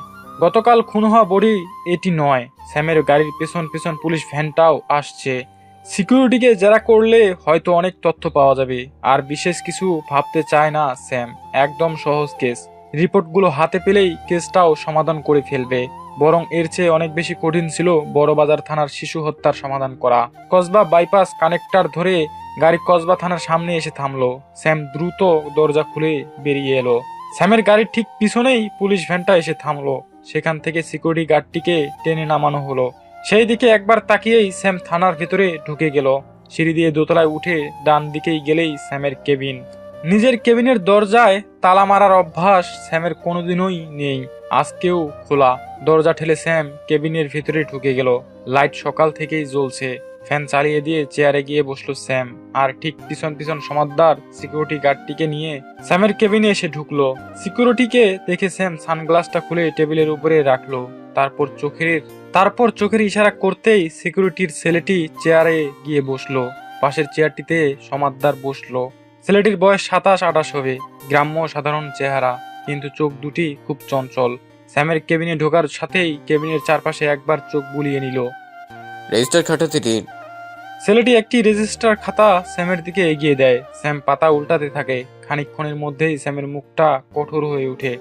[SPEAKER 1] গতকাল খুন হওয়া বডি এটি নয়। স্যামের গাড়ির পেছন পেছন পুলিশ ভ্যানটাও আসছে। সিকিউরিটিকে জেরা করলে হয়তো অনেক তথ্য পাওয়া যাবে। আর বিশেষ কিছু ভাবতে চায় না স্যাম, একদম সহজ কেস। রিপোর্টগুলো হাতে পেলেই কেসটাও সমাধান করে ফেলবে। বরং এর চেয়ে অনেক বেশি কঠিন ছিল বড়বাজার থানার শিশু হত্যার সমাধান করা। কসবা বাইপাস কানেক্টর ধরে গাড়ি কসবা থানার সামনে এসে থামলো। স্যাম দ্রুত দরজা খুলে বেরিয়ে এলো। স্যামের গাড়ির ঠিক পিছনেই পুলিশ ভ্যানটা এসে থামলো। সেখান থেকে সিকিউরিটি গার্ডটিকে টেনে নামানো হলো। সেই দিকে একবার তাকিয়েই স্যাম থানার ভেতরে ঢুকে গেল। সিঁড়ি দিয়ে দোতলায় উঠে ডান দিকেই গেলেই স্যামের কেবিন। নিজের কেবিনের দরজায় তালা মারার অভ্যাস স্যামের কোনোদিনই নেই, আজকেও খোলা। দরজা ঠেলে স্যাম কেবিনের ভেতরে ঢুকে গেল। লাইট সকাল থেকেই জ্বলছে। ফ্যান চালিয়ে দিয়ে চেয়ারে গিয়ে বসলো স্যাম। আর ঠিক পিছন পিছন সমাদদার সিকিউরিটি গার্ডটিকে নিয়ে স্যামের কেবিনে এসে ঢুকলো। সিকিউরিটিকে দেখে স্যাম সানগ্লাসটা খুলে টেবিলের উপরে রাখলো। তারপর চোখের ইশারা করতেই সিকিউরিটির ছেলেটি চেয়ারে গিয়ে বসলো। পাশের চেয়ারটিতে সমাদদার বসলো। ছেলেটির বয়স 27-28 হবে। গ্রাম্য সাধারণ চেহারা, কিন্তু চোখ দুটি খুব চঞ্চল। স্যামের কেবিনে ঢোকার সাথেই কেবিনের চারপাশে একবার চোখ বুলিয়ে নিল।
[SPEAKER 3] রেজিস্টার খাটাতে দিন।
[SPEAKER 1] ছেলেটি একটি রেজিস্টার খাতা স্যামের দিকে এগিয়ে দেয়। স্যাম পাতা উল্টাতে থাকে। খানিকক্ষণের মধ্যেই স্যামের মুখটা কঠোর হয়ে ওঠে।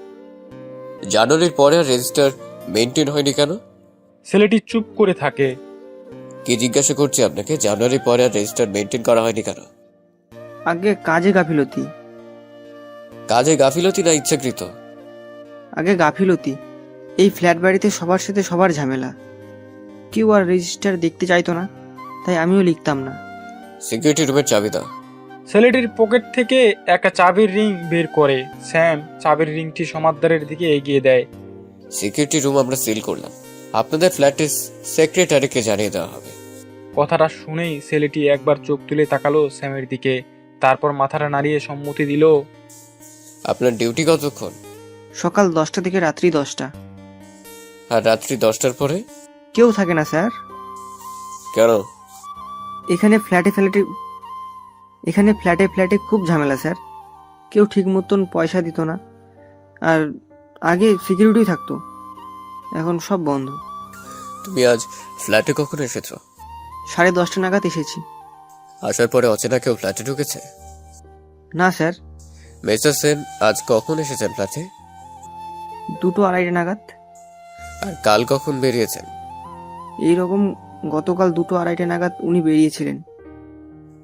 [SPEAKER 3] জানুয়ারির পরে আর রেজিস্টার মেনটেন হয়নি কেন?
[SPEAKER 1] ছেলেটি চুপ করে থাকে।
[SPEAKER 3] কি জিজ্ঞাসা করছি আপনাকে, জানুয়ারির পরে আর রেজিস্টার মেনটেন করা হয়নি কেন?
[SPEAKER 4] আগে কাজে গাফিলতি।
[SPEAKER 3] কাজে গাফিলতি না ইচ্ছাকৃত?
[SPEAKER 4] আগে গাফিলতি। এই ফ্ল্যাট বাড়িতে সবার সাথে সবার ঝামেলা। কেউ আর রেজিস্টার দেখতে চাইতো না, তাই আমিও লিখতাম না।
[SPEAKER 3] সিকিউরিটি রুমের চাবি দাও।
[SPEAKER 1] ছেলেটির পকেট থেকে একটা চাবির রিং বের করে। স্যাম চাবির রিংটি সমাদদারের দিকে এগিয়ে দেয়।
[SPEAKER 3] সিকিউরিটি রুম আমরা সিল করলাম, আপনাদের ফ্ল্যাটের সেক্রেটারিকে জানিয়ে দেওয়া হবে।
[SPEAKER 1] কথাটা শুনেই ছেলেটি একবার চোখ তুলে তাকালো স্যামের দিকে, তারপর মাথাটা নাড়িয়ে সম্মতি দিল।
[SPEAKER 3] আপনার ডিউটি কতক্ষণ?
[SPEAKER 4] সকাল 10টা থেকে রাত্রি 10টা।
[SPEAKER 3] আর রাত্রি 10টার পরে?
[SPEAKER 4] কেউ থাকে না স্যার।
[SPEAKER 3] কেন?
[SPEAKER 4] এখানে ফ্ল্যাটে খুব ঝামেলা স্যার। কেউ ঠিক মতন পয়সা দিত না। আর আগে সিকিউরিটি থাকতো, এখন সব বন্ধ।
[SPEAKER 3] তুমি আজ ফ্ল্যাটে কখন এসেছো?
[SPEAKER 4] 10:30 নাগাদ এসেছি।
[SPEAKER 3] আসার পরে অচেনা কেউ ফ্ল্যাটে ঢুকেছে?
[SPEAKER 4] না স্যার।
[SPEAKER 3] মিস্টার সেন আজ কখন এসেছেন ফ্ল্যাটে?
[SPEAKER 4] 2-2:30 নাগাদ।
[SPEAKER 3] আর কাল কখন বেরিয়েছেন?
[SPEAKER 4] এইরকম গতকাল 2-2:30 নাগাদ উনি বেরিয়েছিলেন।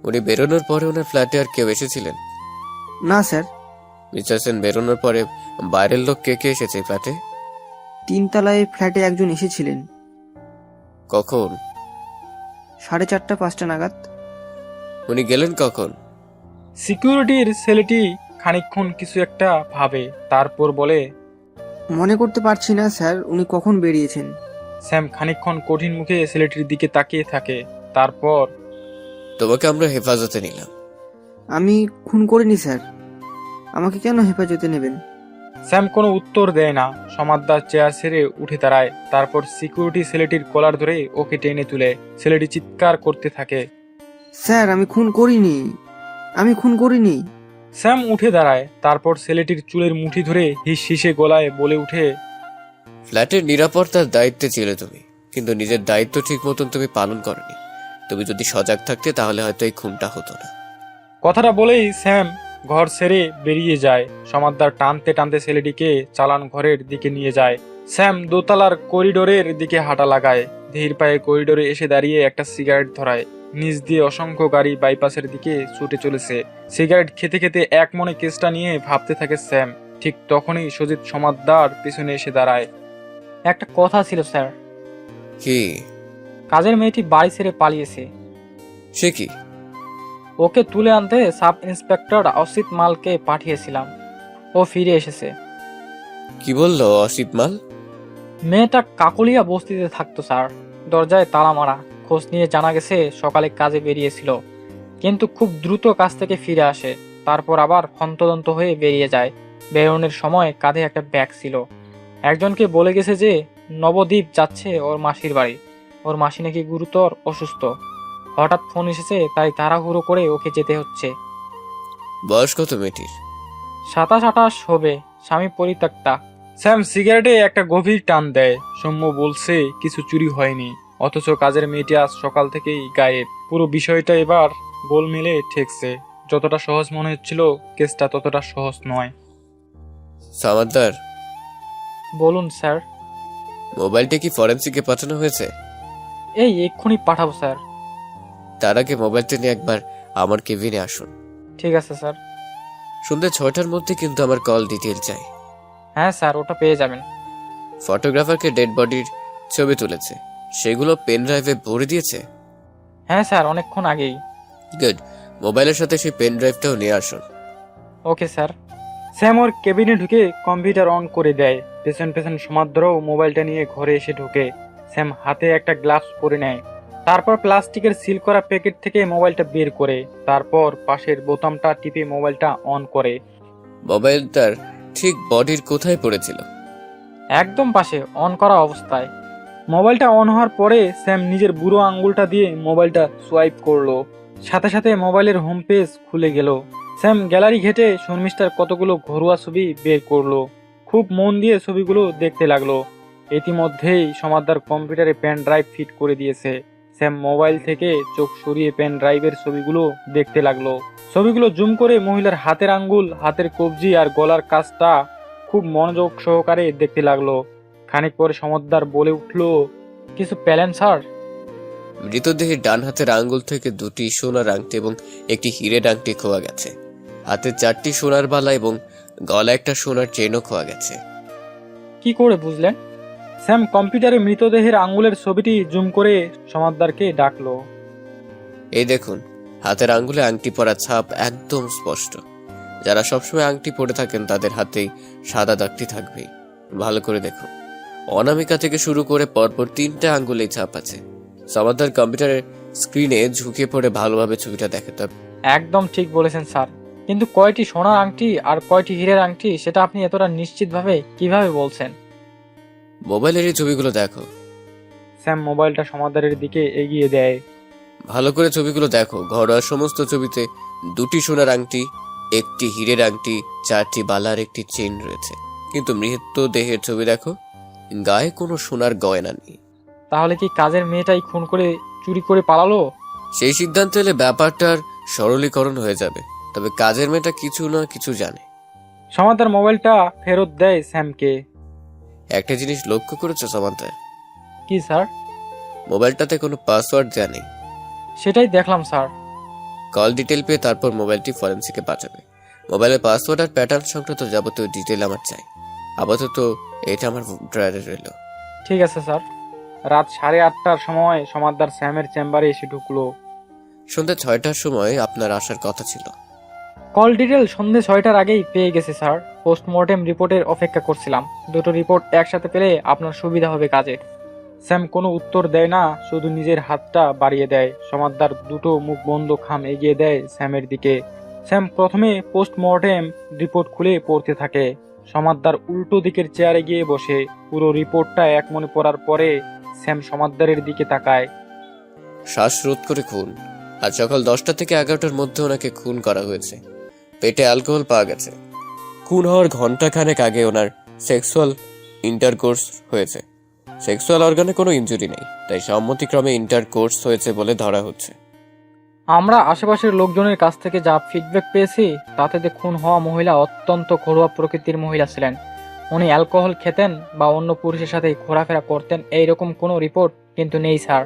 [SPEAKER 3] উনি বেরোনোর পরে ওনার ফ্ল্যাটে আর কেউ এসেছিলেন?
[SPEAKER 4] না স্যার।
[SPEAKER 3] মিস্টার সেন বেরোনোর পরে বাইরের লোক কে কে এসেছে ফ্ল্যাটে?
[SPEAKER 4] 3 তলায় ফ্ল্যাটে একজন এসেছিলেন।
[SPEAKER 3] কখন?
[SPEAKER 4] 4:30-5টা নাগাদ।
[SPEAKER 3] উনি গেলেন কখন?
[SPEAKER 1] সিকিউরিটির ছেলেটি
[SPEAKER 5] খানিকক্ষণ কিছু একটা ভাবে, তারপর বলে,
[SPEAKER 4] মনে করতে পারছি না স্যার উনি কখন বেরিয়েছেন।
[SPEAKER 5] স্যাম খানিকক্ষণ কঠিন মুখে ছেলেটির দিকে তাকিয়ে থাকে। তারপর,
[SPEAKER 3] তোমাকে আমরা হেফাজতে নিলাম।
[SPEAKER 4] আমি খুন করিনি স্যার, আমাকে কেন হেফাজতে নেবেন?
[SPEAKER 5] স্যাম কোনো উত্তর দেয় না। সমাদদার চেয়ার ছেড়ে উঠে দাঁড়ায়। তারপর সিকিউরিটি ছেলেটির কলার ধরে ওকে টেনে তুলে। ছেলেটি চিৎকার করতে থাকে।
[SPEAKER 4] স্যার আমি খুন করিনি, আমি খুন করিনি।
[SPEAKER 5] স্যাম উঠে দাঁড়ায়। তারপর ছেলেটির চুলের মুঠি ধরে হিস হিসে গলায় বলে উঠে,
[SPEAKER 3] ফ্ল্যাটের নিরাপত্তার দায়িত্বে ছিলে তুমি, কিন্তু নিজের দায়িত্ব ঠিক মতন তুমি পালন করনি। তুমি যদি সজাগ থাকতে তাহলে হয়তো এই খুনটা হতো না।
[SPEAKER 5] কথাটা বলেই স্যাম ঘর ছেড়ে বেরিয়ে যায়। সমাদদার টানতে টানতে ছেলেটিকে চালান ঘরের দিকে নিয়ে যায়। স্যাম দোতলার করিডোরের দিকে হাঁটা লাগায়। ধীর পায়ে করিডোরে এসে দাঁড়িয়ে একটা সিগারেট ধরায়। নিচ দিয়ে অসংখ্য গাড়ি বাইপাসের দিকে ছুটে চলেছে। সিগারেট খেতে খেতে এক মনে কেসটা নিয়ে ভাবতে থাকে স্যাম। ঠিক তখনই সজিত সমাদদার পিছনে এসে দাঁড়ায়।
[SPEAKER 1] একটা কথা ছিল স্যার।
[SPEAKER 3] কি?
[SPEAKER 1] কাজের মেয়েটি বাড়ি ছেড়ে পালিয়েছে।
[SPEAKER 3] সে কি?
[SPEAKER 1] ওকে তুলে আনতে সাব ইন্সপেক্টর অসিত মালকে পাঠিয়েছিলাম, ও ফিরে এসেছে।
[SPEAKER 3] কি বললো অসিত মাল?
[SPEAKER 1] মেয়েটা কাকলিয়া বস্তিতে থাকতো স্যার, দরজায় তালা মারা। খোঁজ নিয়ে জানা গেছে সকালে কাজে বেরিয়েছিল, কিন্তু খুব দ্রুত কাজ থেকে ফিরে আসে। তারপর আবার হন্তদন্ত হয়ে বেরিয়ে যায়। বেরোনোর সময় কাঁধে একটা ব্যাগ ছিল। একজনকে বলে গেছে যে নবদ্বীপ যাচ্ছে ওর মাসির বাড়ি। ওর মাসি নাকি গুরুতর অসুস্থ। হঠাৎ ফোন এসেছে, তাই তাড়াহুড়ো করে ওকে যেতে হচ্ছে।
[SPEAKER 3] বয়স কত মেয়েটির?
[SPEAKER 1] 27-28 হবে, স্বামী পরিত্যক্তা।
[SPEAKER 5] স্যাম সিগারেটে একটা গভীর টান দেয়। সৌম্য বলছে কিছু চুরি হয়নি, অথচ কাজের মেয়েটি আজ সকাল থেকেই গায়েব। পুরো বিষয়টা এবার গোলমেলে ঠেকছে। যতটা সহজ মনে হচ্ছিল, কেসটা ততটা সহজ নয়।
[SPEAKER 3] সামাদ্দার,
[SPEAKER 1] বলুন স্যার।
[SPEAKER 3] মোবাইলটা কি ফরেন্সিকে পাঠানো হয়েছে?
[SPEAKER 1] এই এক্ষুনি পাঠাবো স্যার।
[SPEAKER 3] তার আগে মোবাইলটা নিয়ে একবার আমার কেবিনে আসুন।
[SPEAKER 1] ঠিক আছে স্যার।
[SPEAKER 3] সন্ধ্যে 6টার মধ্যে কিন্তু আমার কল ডিটেল চাই।
[SPEAKER 1] হ্যাঁ স্যার, ওটা পেয়ে যাবেন।
[SPEAKER 3] ফটোগ্রাফারকে ডেড বডির ছবি তুলেছে, সেগুলো পেন ড্রাইভে ভরে দিয়েছে?
[SPEAKER 1] হ্যাঁ স্যার, অনেকক্ষণ আগেই।
[SPEAKER 3] গুড। মোবাইলের সাথে সেই পেন ড্রাইভটাও নিয়ে আসুন।
[SPEAKER 1] Okay sir.
[SPEAKER 5] স্যাম ওর কেবিনে ঢুকে কম্পিউটার অন করে দেয়। পেছন পেছন সমাদ্রও মোবাইলটা নিয়ে ঘরে এসে ঢোকে। স্যাম হাতে একটা গ্লাভস পরে নেয়। তারপর প্লাস্টিকের সিল করা প্যাকেট থেকে মোবাইলটা বের করে, তারপর পাশের বোতামটা টিপে মোবাইলটা অন করে।
[SPEAKER 3] মোবাইলটার ঠিক বডির কোথায় পড়েছিল?
[SPEAKER 1] একদম পাশে, অন করা অবস্থায়।
[SPEAKER 5] মোবাইলটা অন হওয়ার পরে স্যাম নিজের বুড়ো আঙ্গুলটা দিয়ে মোবাইলটা সোয়াইপ করলো। সাথে সাথে মোবাইলের হোম পেজ খুলে গেল। স্যাম গ্যালারি ঘেটে শর্মিষ্ঠার কতগুলো ঘরোয়া ছবি বের করলো। খুব মন দিয়ে ছবিগুলো দেখতে লাগলো। ইতিমধ্যেই সমাদদার কম্পিউটারে পেন ড্রাইভ ফিট করে দিয়েছে। স্যাম মোবাইল থেকে চোখ সরিয়ে পেন ড্রাইভের ছবিগুলো দেখতে লাগলো। ছবিগুলো জুম করে মহিলার হাতের আঙ্গুল, হাতের কবজি আর গলার কাজটা খুব মনোযোগ সহকারে দেখতে লাগলো। খানিক পরে সমাদদার বলে উঠল,
[SPEAKER 1] কিছু পেলেন স্যার?
[SPEAKER 3] মৃতদেহের ডান হাতের আঙ্গুল থেকে 2টি সোনার আংটি এবং একটি হীরের আংটি খোয়া গেছে। হাতে 4টি সোনার বালা এবং গলা একটা সোনার চেনও খোয়া গেছে।
[SPEAKER 1] কি করে বুঝলেন?
[SPEAKER 5] স্যাম কম্পিউটারে মৃতদেহের আঙ্গুলের ছবিটি জুম করে সমাদদারকে ডাকলো।
[SPEAKER 3] এই দেখুন, হাতের আঙ্গুলে আংটি পরা ছাপ একদম স্পষ্ট। যারা সবসময় আংটি পরে থাকেন তাদের হাতেই সাদা দাগটি থাকবেই। ভালো করে দেখুন, অনামিকা থেকে শুরু করে পরপর 3টে আঙ্গুলেই ছাপ আছে। সমাদার কম্পিউটারের স্ক্রিনে ঝুঁকে পড়ে ভালোভাবে ছবিটা দেখাতে হবে।
[SPEAKER 1] একদম ঠিক বলেছেন স্যার, কিন্তু কয়টি সোনার আংটি আর কয়টি হীরের আংটি সেটা আপনি এতটা নিশ্চিতভাবে কিভাবে বলছেন?
[SPEAKER 3] মোবাইলের এই ছবিগুলো দেখো।
[SPEAKER 5] স্যাম মোবাইলটা সমাদদারের দিকে এগিয়ে দেয়।
[SPEAKER 3] ভালো করে ছবিগুলো দেখো। ঘরোয়া সমস্ত ছবিতে 2টি সোনার আংটি, একটি হীরের আংটি, 4টি বালার একটি চেইন রয়েছে। কিন্তু মৃতদেহের ছবি দেখো, গায়ে কোনো সোনার গয়না নেই।
[SPEAKER 1] তাহলে কি কাজের মেয়েটাই খুন করে চুরি করে পালালো?
[SPEAKER 3] সেই সিদ্ধান্ত এলে ব্যাপারটার সরলীকরণ হয়ে যাবে। তবে কাজের মেয়েটা কিছু না কিছু জানে।
[SPEAKER 5] সমাদদার মোবাইলটা ফেরত দেয় স্যামকে।
[SPEAKER 3] একটা জিনিস লক্ষ্য করেছো সামান্তা?
[SPEAKER 1] কি স্যার?
[SPEAKER 3] মোবাইলটাতে কোনো পাসওয়ার্ড দেয়া নেই।
[SPEAKER 1] সেটাই দেখলাম স্যার।
[SPEAKER 3] কল ডিটেল পেয়ে তারপর মোবাইলটি ফরেন্সিকে পাঠাবে। মোবাইলের পাসওয়ার্ড আর প্যাটার্ন সংক্রান্ত যাবতীয় ডিটেল আমার চাই। আপাতত এটা আমার ড্রয়ারে রইল।
[SPEAKER 5] ঠিক আছে স্যার। রাত 8:30টার সময় সমাদদার স্যামের চেম্বারে এসে ঢুকলো।
[SPEAKER 3] সন্ধ্যা 6টার সময় আপনার আসার কথা ছিল।
[SPEAKER 1] কল ডিটেল সন্ধে 6টার আগেই পেয়ে গেছে স্যার। পোস্টমর্টেম রিপোর্টের অপেক্ষা করছিলাম। দুটো রিপোর্ট একসাথে পেলে আপনার সুবিধা হবে কাজে। স্যাম কোনো উত্তর দেয় না, শুধু নিজের হাতটা বাড়িয়ে দেয়। সমাদদার দুটো মুখ বন্ধ খাম এগিয়ে দেয় স্যামের দিকে। স্যাম প্রথমে পোস্টমর্টেম রিপোর্ট খুলে পড়তে থাকে। সমাদদার উল্টো দিকের চেয়ারে গিয়ে বসে। পুরো রিপোর্টটা এক মনে পড়ার পরে স্যাম সমাদদারের দিকে তাকায়।
[SPEAKER 3] শ্বাসরোধ করে খুন। আজ সকাল 10টা থেকে 11টার মধ্যে ওনাকে খুন করা হয়েছে। পেটে অ্যালকোহল পাওয়া গেছে। খুন হওয়ার ঘন্টাখানেক আগে ওনার সেক্সুয়াল ইন্টারকোর্স হয়েছে। সেক্সুয়াল অর্গানে কোনো ইনজুরি নেই, তাই সম্মতিক্রমে ইন্টারকোর্স হয়েছে বলে ধরা হচ্ছে।
[SPEAKER 1] আমরা আশেপাশের লোকজনের কাছ থেকে যা ফিডব্যাক পেয়েছি তাতে যে খুন হওয়া মহিলা অত্যন্ত ঘরোয়া প্রকৃতির মহিলা ছিলেন। উনি অ্যালকোহল খেতেন বা অন্য পুরুষের সাথে ঘোরাফেরা করতেন এইরকম কোনো রিপোর্ট কিন্তু নেই স্যার।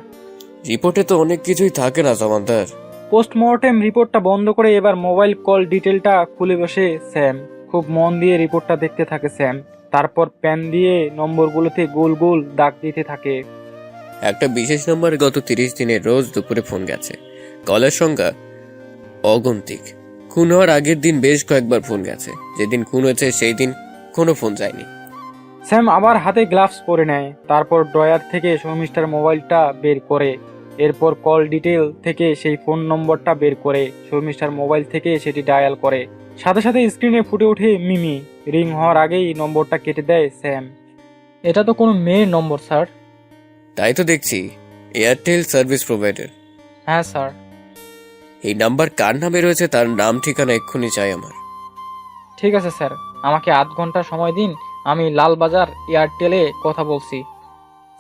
[SPEAKER 3] রিপোর্টে তো অনেক কিছুই থাকে না জমাদার।
[SPEAKER 1] পোস্টমর্টেম রিপোর্টটা বন্ধ করে এবার মোবাইল কল ডিটেলটা খুলে বসে স্যাম। খুব মন দিয়ে রিপোর্টটা দেখতে থাকে স্যাম। তারপর পেন দিয়ে নম্বরগুলোতে গোল গোল দাগ দিতে থাকে।
[SPEAKER 3] একটা বিশেষ নম্বরে গত 30 দিনে রোজ দুপুরে ফোন গেছে। কলের সংখ্যা অগন্তিক। খুন হওয়ার আগের দিন বেশ কয়েকবার ফোন গেছে। যেদিন খুন হয়েছে সেই দিন কোনো ফোন যায়নি।
[SPEAKER 1] স্যাম আবার হাতে গ্লাভস পরে নেয়। তারপর ড্রয়ার থেকে শর্মিষ্ঠার মোবাইলটা বের করে। এরপর কল ডিটেল থেকে সেই ফোন নম্বরটা বের করে শর্মিষ্ঠার মোবাইল থেকে সেটি ডায়াল করে। সাথে সাথে স্ক্রিনে ফুটে ওঠে মিমি। রিং হওয়ার আগেই নম্বরটা কেটে দেয় স্যাম। এটা তো কোনো মেয়ের নম্বর স্যার।
[SPEAKER 3] তাই তো দেখছি, এয়ারটেল সার্ভিস প্রোভাইডার।
[SPEAKER 1] হ্যাঁ স্যার।
[SPEAKER 3] এই নাম্বার কার নামে রয়েছে তার নাম ঠিকানা এক্ষুনি চাই আমার।
[SPEAKER 1] ঠিক আছে স্যার, আমাকে আধ ঘন্টা সময় দিন, আমি লালবাজার এয়ারটেলে কথা বলছি।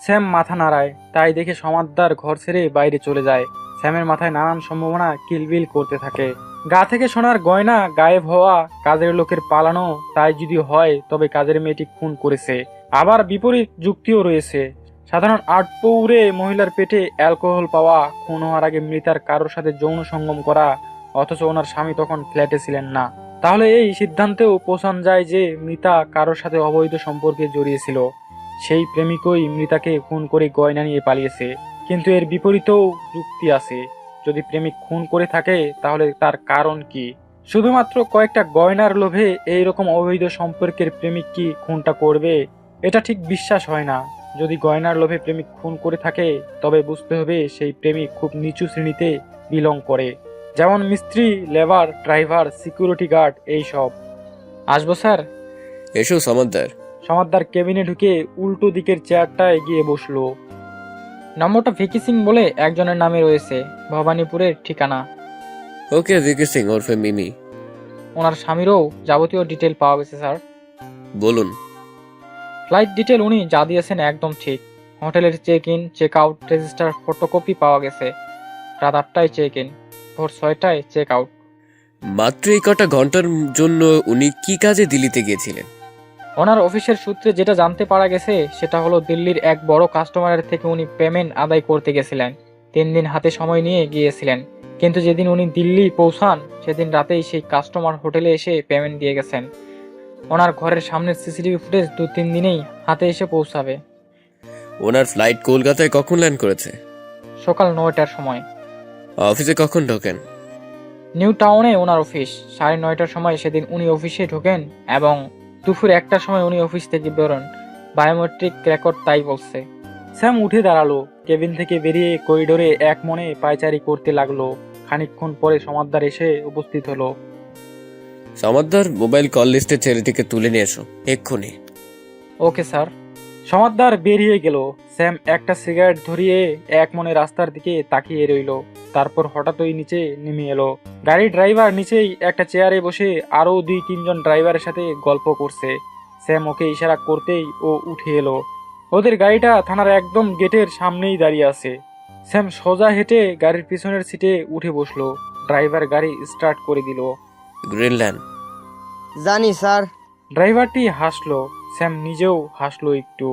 [SPEAKER 1] স্যাম মাথা নাড়ায়। তাই দেখে সমাদদার ঘর ছেড়ে বাইরে চলে যায়। স্যামের মাথায় নানান সম্ভাবনা কিলবিল করতে থাকে। গা থেকে সোনার গয়না গায়েব হওয়া, কাজের লোকের পালানো, তাই যদি হয় তবে কাজের মেয়েটি খুন করেছে। আবার বিপরীত যুক্তিও রয়েছে। সাধারণ আটপৌরে মহিলার পেটে অ্যালকোহল পাওয়া, খুন হওয়ার আগে মৃতার কারোর সাথে যৌন সঙ্গম করা, অথচ ওনার স্বামী তখন ফ্ল্যাটে ছিলেন না। তাহলে এই সিদ্ধান্তেও পৌঁছানো যায় যে মৃতা কারোর সাথে অবৈধ সম্পর্কে জড়িয়েছিল। সেই প্রেমিকই মৃতাকে খুন করে গয়না নিয়ে পালিয়েছে। কিন্তু এর বিপরীতেও যুক্তি আছে। যদি প্রেমিক খুন করে থাকে তাহলে তার কারণ কি? শুধুমাত্র কয়েকটা গয়নার লোভে এইরকম অবৈধ সম্পর্কের প্রেমিক কি খুনটা করবে? এটা ঠিক বিশ্বাস হয় না। যদি গয়নার লোভে প্রেমিক খুন করে থাকে তবে বুঝতে হবে সেই প্রেমিক খুব নিচু শ্রেণীতে বিলং করে, যেমন মিস্ত্রি, লেবার, ড্রাইভার, সিকিউরিটি গার্ড এইসব। আসবো স্যার?
[SPEAKER 3] এসো সমাদদার।
[SPEAKER 1] সমাদদার কেবিনে ঢুকে উল্টো দিকের চেয়ারটা এগিয়ে বসলো। নম্বরটা ভিকি সিং বলে একজনের নামে রয়েছে, ভবানীপুরের ঠিকানা।
[SPEAKER 3] ওকে, ভিকি সিং ওরফে মিমি।
[SPEAKER 1] ওনার স্বামীরও যাবতীয় ডিটেল পাওয়া গেছে স্যার।
[SPEAKER 3] বলুন।
[SPEAKER 1] ফ্লাইট ডিটেল উনি যা দিয়েছেন একদম ঠিক। হোটেলের check in, check out register photocopy পাওয়া গেছে। রাত 8টায় চেক ইন, ভোর 6টায় চেক আউট।
[SPEAKER 3] মাত্র এই কটা ঘন্টার জন্য উনি কি কাজে দিল্লিতে গিয়েছিলেন?
[SPEAKER 1] ওনার অফিসের সূত্রে যেটা জানতে পারা গেছে সেটা হলো দিল্লির এক বড় কাস্টমারের থেকে উনি পেমেন্ট আদায় করতে গেছিলেন। 3 দিন হাতে সময় নিয়ে গিয়েছিলেন। কিন্তু যেদিন উনি দিল্লি পৌঁছান সেদিন রাতেই সেই কাস্টমার হোটেলে এসে পেমেন্ট দিয়ে গেছেন। ওনার ঘরের সামনের সিসিটিভি ফুটেজ 2-3 দিনেই হাতে এসে পৌঁছাবে।
[SPEAKER 3] ওনার ফ্লাইট কলকাতায় কখন ল্যান্ড করেছে?
[SPEAKER 1] সকাল 9টার সময়।
[SPEAKER 3] অফিসে কখন ঢোকেন?
[SPEAKER 1] নিউ টাউনে ওনার অফিস। 9:30টার সময় সেদিন উনি অফিসে ঢোকেন এবং দুপুর 1টার সময় উনি অফিস থেকে বেরোন। বায়োমেট্রিক রেকর্ড তাই বলছে। স্যাম উঠে দাঁড়ালো। কেবিন থেকে বেরিয়ে করিডোরে এক মনে পায়চারি করতে লাগলো। খানিকক্ষণ পরে সমাদদার এসে উপস্থিত হলো।
[SPEAKER 3] সমাদদার, মোবাইল কল লিস্টে ছেলেটিকে তুলে নিয়ে এসো এক্ষুনি।
[SPEAKER 1] Okay sir. সমাদদার বেরিয়ে গেল। স্যাম একটা সিগারেট ধরিয়ে এক মনে রাস্তার দিকে তাকিয়ে রইল। তারপর হঠাৎই নিচে নেমে এলো। গাড়ির ড্রাইভার নিচেই একটা চেয়ারে বসে আরো 2-3 জন ড্রাইভারের সাথে গল্প করছে। স্যাম ওকে ইশারা করতেই ও উঠে এলো। ওদের গাড়িটা থানার একদম গেটের সামনেই দাঁড়িয়ে আছে। স্যাম সোজা হেঁটে গাড়ির পিছনের সিটে উঠে বসলো। ড্রাইভার গাড়ি স্টার্ট করে দিল।
[SPEAKER 3] গ্রিনল্যান্ড।
[SPEAKER 4] জানি স্যার।
[SPEAKER 1] ড্রাইভারটি হাসলো। স্যাম নিজেও হাসলো একটু।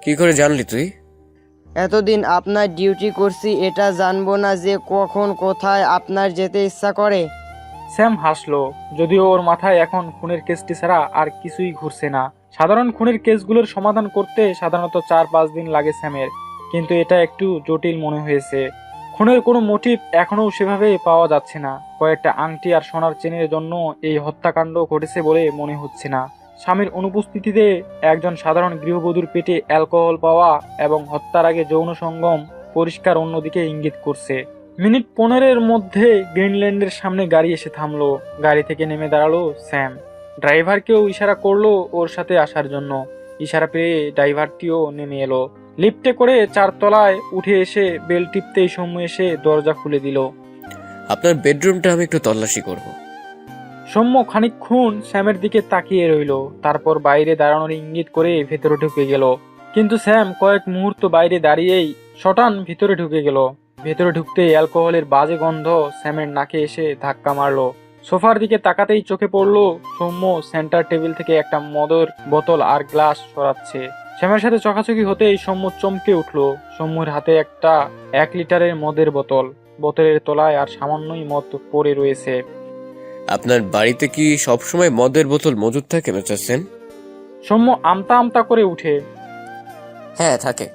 [SPEAKER 3] কি করে জানলি তুই?
[SPEAKER 6] এতদিন আপনার ডিউটি করছি, এটা জানবো না যে কখন কোথায় আপনার যেতে ইচ্ছা করে?
[SPEAKER 1] স্যাম হাসলো। যদিও ওর মাথায় এখন খুনের কেসটি ছাড়া আর কিছুই ঘুরছে না। সাধারণ খুনের কেসগুলোর সমাধান করতে সাধারণত 4-5 দিন লাগে স্যামের, কিন্তু এটা একটু জটিল মনে হয়েছে। খুনের কোনো মোটিভ এখনো সেভাবে পাওয়া যাচ্ছে না। কয়েকটা আংটি আর সোনার চেনের জন্য এই হত্যাকাণ্ড ঘটেছে বলে মনে হচ্ছে না। স্বামীর অনুপস্থিতিতে একজন সাধারণ গৃহবধূর পেটে অ্যালকোহল পাওয়া এবং হত্যার আগে যৌন সঙ্গম পরিষ্কার অন্যদিকে ইঙ্গিত করছে। মিনিট 15-এর মধ্যে গ্রিনল্যান্ডের সামনে গাড়ি এসে থামলো। গাড়ি থেকে নেমে দাঁড়ালো স্যাম। ড্রাইভারকেও ইশারা করলো ওর সাথে আসার জন্য। ইশারা পেয়ে ড্রাইভারটিও নেমে এলো। লিফটে করে 4 তলায় উঠে এসে বেল টিপতেই সৌম্য এসে দরজা খুলে দিল।
[SPEAKER 3] আপনার বেডরুমটা আমি একটু তল্লাশি করব।
[SPEAKER 1] সৌম্য খানিকক্ষণ স্যামের দিকে তাকিয়ে রইল, তারপর বাইরে দাঁড়ানোর ইঙ্গিত করে ভেতরে ঢুকে গেল। কিন্তু স্যাম কয়েক মুহূর্ত বাইরে দাঁড়িয়েই শটান ভিতরে ঢুকে গেল। ভেতরে ঢুকতে অ্যালকোহলের বাজে গন্ধ স্যামের নাকে এসে ধাক্কা মারলো। সোফার দিকে তাকাতেই চোখে পড়লো সৌম্য সেন্টার টেবিল থেকে একটা মদের বোতল আর গ্লাস সরাচ্ছে। শ্যামের সাথে চোখাচোখি হতেই সৌম্য চমকে উঠলো। সৌম্যের হাতে একটা 1 লিটারের মদের বোতল। বোতলের তলায় আর সামান্যই মদ পড়ে রয়েছে।
[SPEAKER 3] আপনার বাড়িতে কি সবসময় মদের বোতল মজুদ থাকে মিস্টার সেন?
[SPEAKER 1] সৌম্য আমতা আমতা করে উঠে।
[SPEAKER 3] হ্যাঁ থাকে।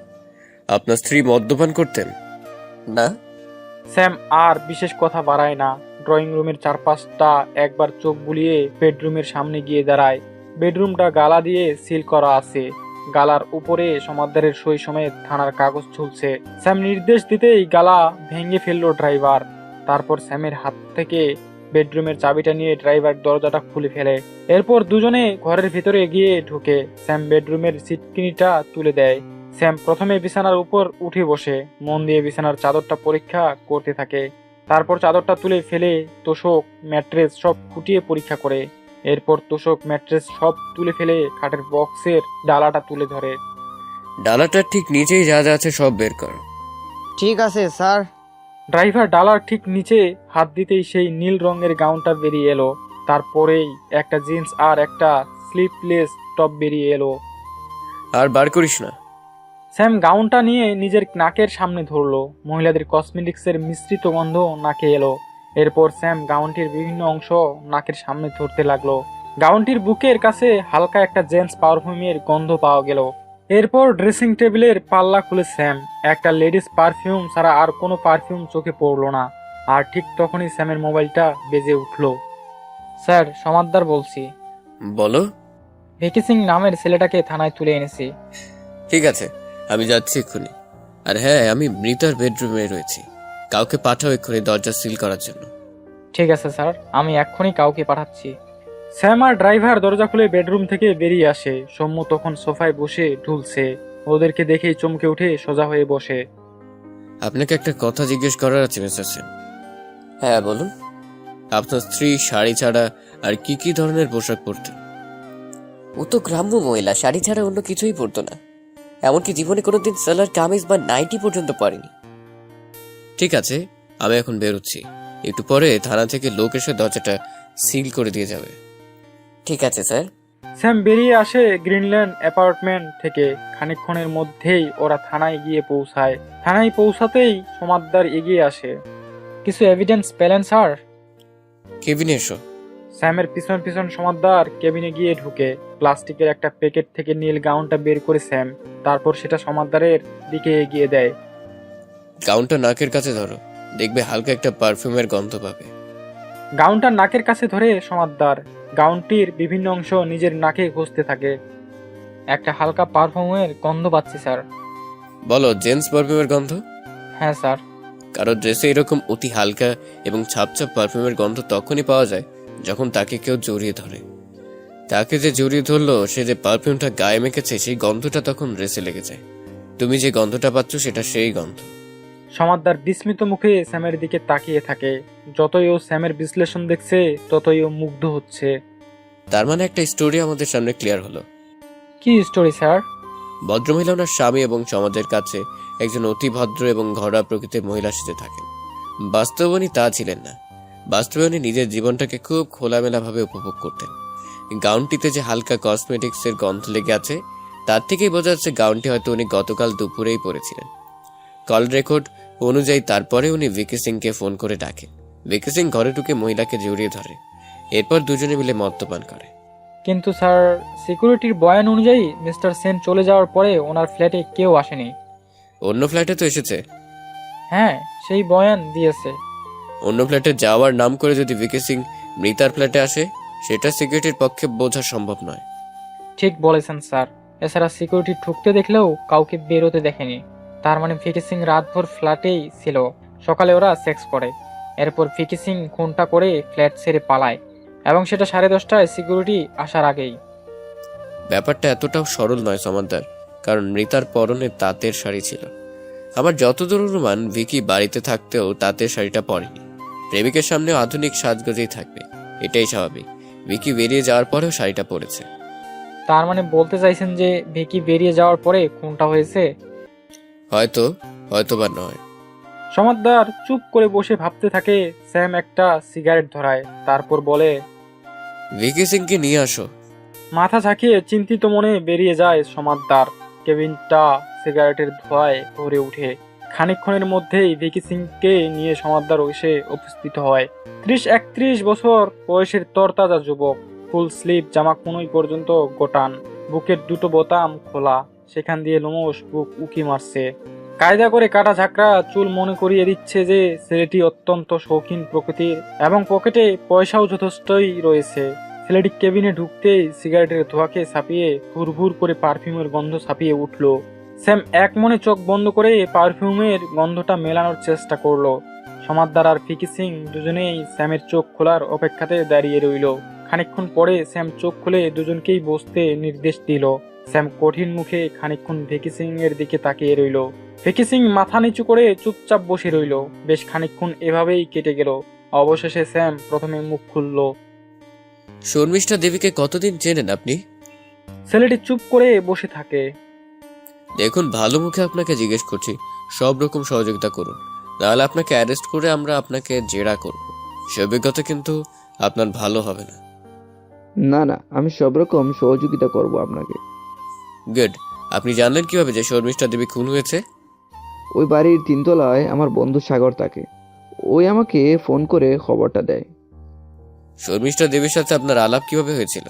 [SPEAKER 3] আপনার স্ত্রী মদ্যপান করতেন? না।
[SPEAKER 1] স্যাম আর বিশেষ কথা বাড়ায় না। ড্রয়িং রুমের চারপাশটা একবার চোখ বুলিয়ে বেডরুমের সামনে গিয়ে দাঁড়ায়। বেডরুমটা গালা দিয়ে সিল করা আছে। গালার উপরে সমাদদারের সই সমেত থানার কাগজ ঝুলছে। স্যাম নির্দেশ দিতেই গালা ভেঙে ফেললো ড্রাইভার। তারপর স্যামের হাত থেকে বেডরুমের চাবিটা নিয়ে ড্রাইভার দরজাটা খুলে ফেলে। এরপর দুজনে ঘরের ভিতরে গিয়ে ঢুকে। স্যাম বেডরুমের সিটকিনিটা তুলে দেয়। স্যাম প্রথমে বিছানার উপর উঠে বসে মন দিয়ে বিছানার চাদরটা পরীক্ষা করতে থাকে। তারপর চাদরটা তুলে ফেলে তোশক ম্যাট্রেস সব খুঁটিয়ে পরীক্ষা করে। এরপর তোশক ম্যাট্রেস সব তুলে ফেলে খাটের বক্সের ডালাটা তুলে ধরে।
[SPEAKER 3] ডালাটার ঠিক নিচেই যা যা আছে সব বের কর।
[SPEAKER 6] ঠিক আছে স্যার।
[SPEAKER 1] ড্রাইভার ডালার ঠিক নিচে হাত দিতেই সেই নীল রঙের গাউনটা বেরিয়ে এলো। তারপরেই একটা জিন্স আর একটা স্লিপলেস টপ বেরিয়ে এলো।
[SPEAKER 3] আর বার করিস না।
[SPEAKER 1] স্যাম গাউনটা নিয়ে নিজের নাকের সামনে ধরলো। মহিলাদের কসমেটিক্সের মিশ্রিত গন্ধ নাকে এলো। এরপর স্যাম গাউনটির বিভিন্ন অংশ নাকের সামনে ধরতে লাগলো। গাউনটির বুকের কাছে হালকা একটা জেন্টস পারফিউমের গন্ধ পাওয়া গেল। এরপর ড্রেসিং টেবিলের পাল্লা খুলে স্যাম একটা লেডিস পারফিউম ছাড়া আর কোনো পারফিউম চোখে পড়লো না। আর ঠিক তখনই স্যামের মোবাইলটা বেজে উঠলো। স্যার, সমাদদার বলছি।
[SPEAKER 3] বলো।
[SPEAKER 1] ভিকি সিং নামের ছেলেটাকে থানায় তুলে এনেছি।
[SPEAKER 3] ঠিক আছে, আমি যাচ্ছি এক্ষুনি। আর হ্যাঁ, আমি মৃতার বেডরুমে রয়েছি। কাউকে পাঠাও এক্ষুনি দরজা সিল করার জন্য।
[SPEAKER 1] ঠিক আছে স্যার, আমি এক্ষুনি কাউকে পাঠাচ্ছি। স্যাম আর ড্রাইভার দরজা খুলে বেডরুম থেকে বেরিয়ে আসে। সৌম্য তখন সোফায় বসে ঢুলছে। ওদেরকে দেখেই চমকে উঠে সোজা হয়ে বসে।
[SPEAKER 3] আপনাকে একটা কথা জিজ্ঞেস করার আছে মিস্টার সেন। হ্যাঁ বলুন। আপনার স্ত্রী শাড়ি ছাড়া আর কি কি ধরনের পোশাক পরতেন? ও তো গ্রাম্য মহিলা, শাড়ি ছাড়া অন্য কিছুই পরতো না। এমনকি জীবনে কোনোদিন সালোয়ার কামিজ বা নাইটি পর্যন্ত পরেনি। ঠিক আছে, আমি এখন বেরোচ্ছি। একটু পরে থানা থেকে লোক এসে দরজাটা সিল করে দিয়ে যাবে। ঠিক আছে স্যার।
[SPEAKER 1] স্যাম বেরিয়ে আসে গ্রিনল্যান্ড অ্যাপার্টমেন্ট থেকে। খানিকক্ষণের মধ্যেই ওরা থানায় গিয়ে পৌঁছায়। থানায় পৌঁছাতেই সমাদদার এগিয়ে আসে। কিছু এভিডেন্স পেলেন স্যার?
[SPEAKER 3] কেবিনে এসো।
[SPEAKER 1] স্যামের পিছন পিছন সমাদদার কেবিনে গিয়ে ঢুকে। প্লাস্টিকের একটা প্যাকেট থেকে নীল গাউনটা বের করে স্যাম, তারপর সেটা সমাদদারের দিকে এগিয়ে দেয়।
[SPEAKER 3] গাউনটা নাকের কাছে ধরো, দেখবে হালকা একটা পারফিউমের গন্ধ পাবে।
[SPEAKER 1] গাউনটা নাকের কাছে ধরে সমাদদার গাউনটির বিভিন্ন অংশ নিজের নাকে ঘষতে থাকে। একটা হালকা পারফিউমের গন্ধ পাচ্ছি স্যার।
[SPEAKER 3] বলো, জেন্টস পারফিউমের গন্ধ?
[SPEAKER 1] হ্যাঁ স্যার।
[SPEAKER 3] কারো ড্রেসে এরকম অতি হালকা এবং ছাপছাপ পারফিউমের গন্ধ তখনই পাওয়া যায় যখন তাকে কেউ জড়িয়ে ধরে। তাকে যে জড়িয়ে ধরলো, সে যে পারফিউমটা গায়ে মেখেছে, সেই গন্ধটা তখন ড্রেসে লেগে যায়। তুমি যে গন্ধটা পাচ্ছ সেটা সেই গন্ধ।
[SPEAKER 1] সমাদদার বিস্মিত মুখে স্যামের দিকে তাকিয়ে থাকে। যতই ও স্যামের বিশ্লেষণ দেখছে ততই ও মুগ্ধ হচ্ছে।
[SPEAKER 3] তার মানে একটা স্টোরি আমাদের সামনে ক্লিয়ার হলো।
[SPEAKER 1] কি স্টোরি স্যার?
[SPEAKER 3] ভদ্রমহিলা ওনার স্বামী এবং সমাজের কাছে একজন অতি ভদ্র এবং ঘরোয়া প্রকৃতির মহিলা সেজে থাকেন। বাস্তবে উনি তা ছিলেন না। বাস্তবে উনি নিজের জীবনটাকে খুব খোলামেলাভাবে উপভোগ করতেন। গাউনটিতে যে হালকা কসমেটিক্সের গন্ধ লেগে আছে, তার থেকেই বোঝা যাচ্ছে গাউনটি হয়তো উনি গতকাল দুপুরেই পরেছিলেন। কল রেকর্ড অনুযায়ী তারপরে উনি ভিকি সিংকে ফোন করে ডাকেন। ভিকি সিং ঘরে ঢুকে মহিলাকে জড়িয়ে ধরে। এরপর দুজনে মিলে মদ্যপান করে।
[SPEAKER 1] কিন্তু স্যার, সিকিউরিটির বয়ান অনুযায়ী মিস্টার সেন চলে যাওয়ার পরে ওনার ফ্ল্যাটে কেউ আসেনি।
[SPEAKER 3] অন্য ফ্ল্যাটে তো এসেছে।
[SPEAKER 1] হ্যাঁ, সেই বয়ান দিয়েছে।
[SPEAKER 3] অন্য ফ্ল্যাটে যাওয়ার নাম করে যদি ভিকি সিং মৃতার ফ্ল্যাটে আসে, সেটা সিকিউরিটির পক্ষে বোঝা সম্ভব নয়।
[SPEAKER 1] ঠিক বলেছেন স্যার। এছাড়া সিকিউরিটি ঢুকতে দেখলেও কাউকে বেরোতে দেখেনি। তার মানে ভিকি সিং রাতভর ফ্ল্যাটেই ছিল। সকালে ওরা সেক্স করে, এরপর ভিকি সিং খুনটা করে ফ্ল্যাট ছেড়ে পালায়, এবং সেটা 10:30টায় সিকিউরিটি আসার আগেই।
[SPEAKER 3] ব্যাপারটা এতটাও সরল নয় সমাদার, কারণ মৃতার পরনে তাঁতের শাড়ি ছিল। আমার যতদূর অনুমান, ভিকি বাড়িতে থাকতেও তাঁতের শাড়িটা পরেনি। প্রেমিকের সামনেও আধুনিক সাজগোজেই থাকবে, এটাই স্বাভাবিক। ভিকি বেরিয়ে যাওয়ার পরেও শাড়িটা পরেছে।
[SPEAKER 1] তার মানে বলতে চাইছেন যে ভিকি বেরিয়ে যাওয়ার পরে খুনটা হয়েছে?
[SPEAKER 3] হয়তো বা নয়।
[SPEAKER 1] সমাদদার চুপ করে বসে ভাবতে থাকে। স্যাম একটা সিগারেট ধরায়, তারপর বলে,
[SPEAKER 3] ভিকি সিংকে নিয়ে আসো।
[SPEAKER 1] মাথা ঝাঁকিয়ে চিন্তিত মনে বেরিয়ে যায় সমাদদার। কেবিনটা সিগারেটের ধোঁয়ায় ভরে উঠে। খানিকক্ষণের মধ্যেই ভিকি সিংকে নিয়ে সমাদদার এসে উপস্থিত হয়। 30-31 বছর বয়সের তরতাজা যুবক, ফুল স্লিভ জামা কোনই পর্যন্ত গোটান, বুকের দুটো বোতাম খোলা, সেখান দিয়ে লোমশ বুক উকি মারছে। কায়দা করে কাটা ঝাঁকড়া চুল মনে করিয়ে দিচ্ছে যে ছেলেটি অত্যন্ত শৌখিন প্রকৃতির, এবং পকেটে পয়সাও যথেষ্টই রয়েছে। ছেলেটি কেবিনে ঢুকতেই সিগারেটের ধোঁয়াকে ছাপিয়ে ভুরভুর করে পারফিউমের গন্ধ ছাপিয়ে উঠল। স্যাম এক মনে চোখ বন্ধ করে পারফিউমের গন্ধটা মেলানোর চেষ্টা করলো। সমাদদার আর ভিকি সিং দুজনেই স্যামের চোখ খোলার অপেক্ষাতে দাঁড়িয়ে রইল। খানিকক্ষণ পরে স্যাম চোখ খুলে দুজনকেই বসতে নির্দেশ দিল। স্যাম কঠিন মুখে খানিকক্ষণ ভিকি সিং এর দিকে তাকিয়ে রইল। ভিকি সিং মাথা নিচু করে চুপচাপ বসে রইল। বেশ খানিকক্ষণ এভাবেই কেটে গেল। অবশেষে স্যাম প্রথমে মুখ খুলল।
[SPEAKER 3] শর্মিষ্ঠা দেবীকে কতদিন চেনেন আপনি?
[SPEAKER 1] ছেলেটি চুপ করে বসে থাকে।
[SPEAKER 3] দেখুন, ভালো মুখে আপনাকে জিজ্ঞেস করছি, সব রকম সহযোগিতা করুন, নাহলে আপনাকে অ্যারেস্ট করে আমরা আপনাকে জেরা করব। সে অভিজ্ঞতা কিন্তু আপনার ভালো হবে না।
[SPEAKER 7] না না, আমি সব রকম সহযোগিতা করব আপনাকে।
[SPEAKER 3] গুড। আপনি জানলেন কিভাবে যে শর্মিষ্ঠা দেবী খুন হয়েছে?
[SPEAKER 7] ওই বাড়ির 3 তলায় আমার বন্ধু সাগর থাকে। ওই আমাকে ফোন করে খবরটা দেয়।
[SPEAKER 3] শর্মিষ্ঠা দেবীর সাথে আপনার আলাপ কিভাবে হয়েছিল?